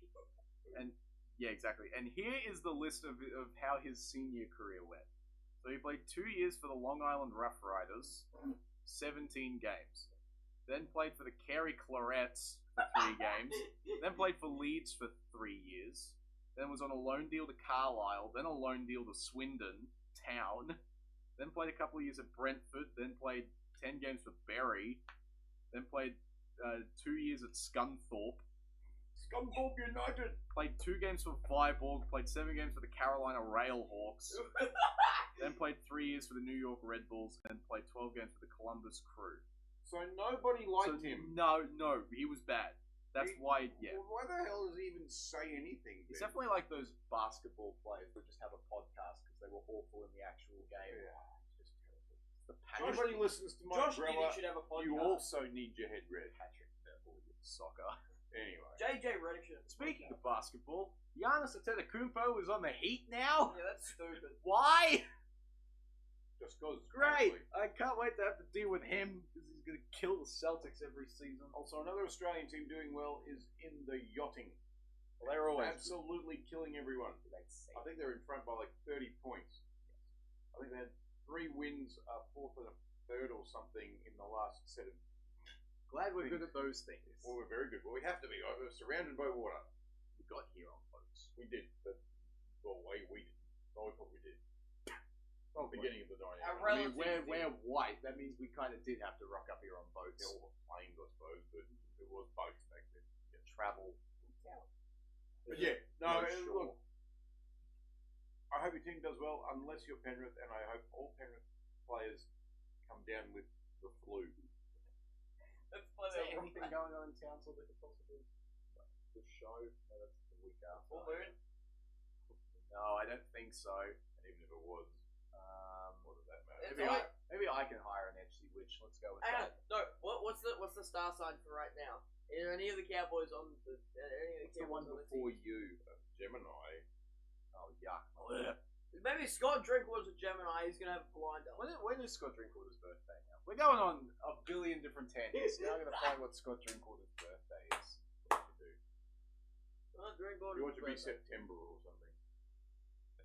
and yeah, exactly. And here is the list of how his senior career went. So he played 2 years for the Long Island Rough Riders, 17 games. Then played for the Carey Clarets for 3 games. Then played for Leeds for 3 years. Then was on a loan deal to Carlisle. Then a loan deal to Swindon Town. Then played a couple of years at Brentford. Then played 10 games for Bury. Then played 2 years at Scunthorpe. Scunthorpe United. Played 2 games for Viborg. Played 7 games for the Carolina Railhawks. Then played 3 years for the New York Red Bulls. And played 12 games for the Columbus Crew. So nobody liked him. No, he was bad. That's why, yeah. Well, why the hell does he even say anything? He's then? definitely like those basketball players that just have a podcast because they were awful in the actual game. Yeah, it's just terrible. The Nobody listens to Mike Josh Grella. Giddey should have a podcast. You also need your head read. Patrick Bevel with soccer. Anyway. JJ Redick should have a Speaking of podcast. basketball, Giannis Antetokounmpo is on the Heat now. Yeah, that's stupid. Why? Just cause. Great! apparently. I can't wait to have to deal with him because he's going to kill the Celtics every season. Also, another Australian team doing well is in the yachting. Well, they're always Absolutely killing everyone. I think they're in front by 30 points. I think they had 3 wins, a 4th and a 3rd or something in the last set of. Glad we're good at those things. Well, we're very good. Well, we have to be. We're surrounded by water. We got here on boats. We did, but we didn't. Well, we probably did. Oh, Beginning of the 90s. Our I mean, relatives we're white. That means we kind of did have to rock up here on boats. Yeah, well, planes, I suppose, but it was boats back then. Travel. But yeah, no, No, sure. look. I hope your team does well, unless you're Penrith, and I hope all Penrith players come down with the flu. That's Is funny. there anything going on in Townsville that could possibly the show? No, that's the week after. Full moon? No, I don't think so. And even if it was, what does that matter? It's Maybe I can hire an FC witch. Let's go with Hang on. that. No, what's the star sign for right now? Are any of the Cowboys on the? Any of What's the the one Cowboys on the For team? you, Gemini. Oh, yuck. Maybe Scott Drinkwater's a Gemini. He's gonna have a blinder. When is Scott Drinkwater's birthday now? We're going on a billion different tangents. Now I'm going to find what Scott Drinkwater's birthday is. What should do. You want it to be September or something.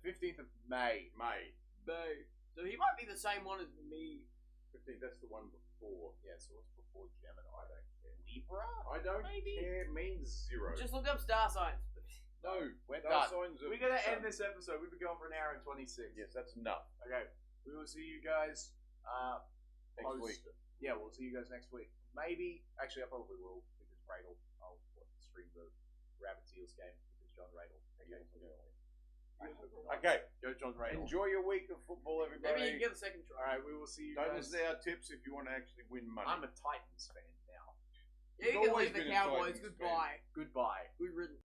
The 15th of May. May. May. So he might be the same one as me. 15th, that's the one before. Yeah, so what's before Gemini? I don't care. Libra? I don't Maybe. care, means 0. Just look up star signs. no, We're star done. signs are We're going to done. end this episode. We've been going for an hour and 26. Yes, that's enough. Okay. We will see you guys Next post- week. Yeah, we'll see you guys next week. Maybe. Actually, I probably will because Radel. I'll stream the Rabbit Eels game because John Radel. Okay, Go John Radel. enjoy your week of football, everybody. Maybe you can get a second try. Alright, we will see you Don't guys. listen to our tips if you want to actually win money. I'm a Titans fan now. Yeah, you You've can always leave the been a Cowboys. Titans fan. Goodbye. Goodbye. Good riddance.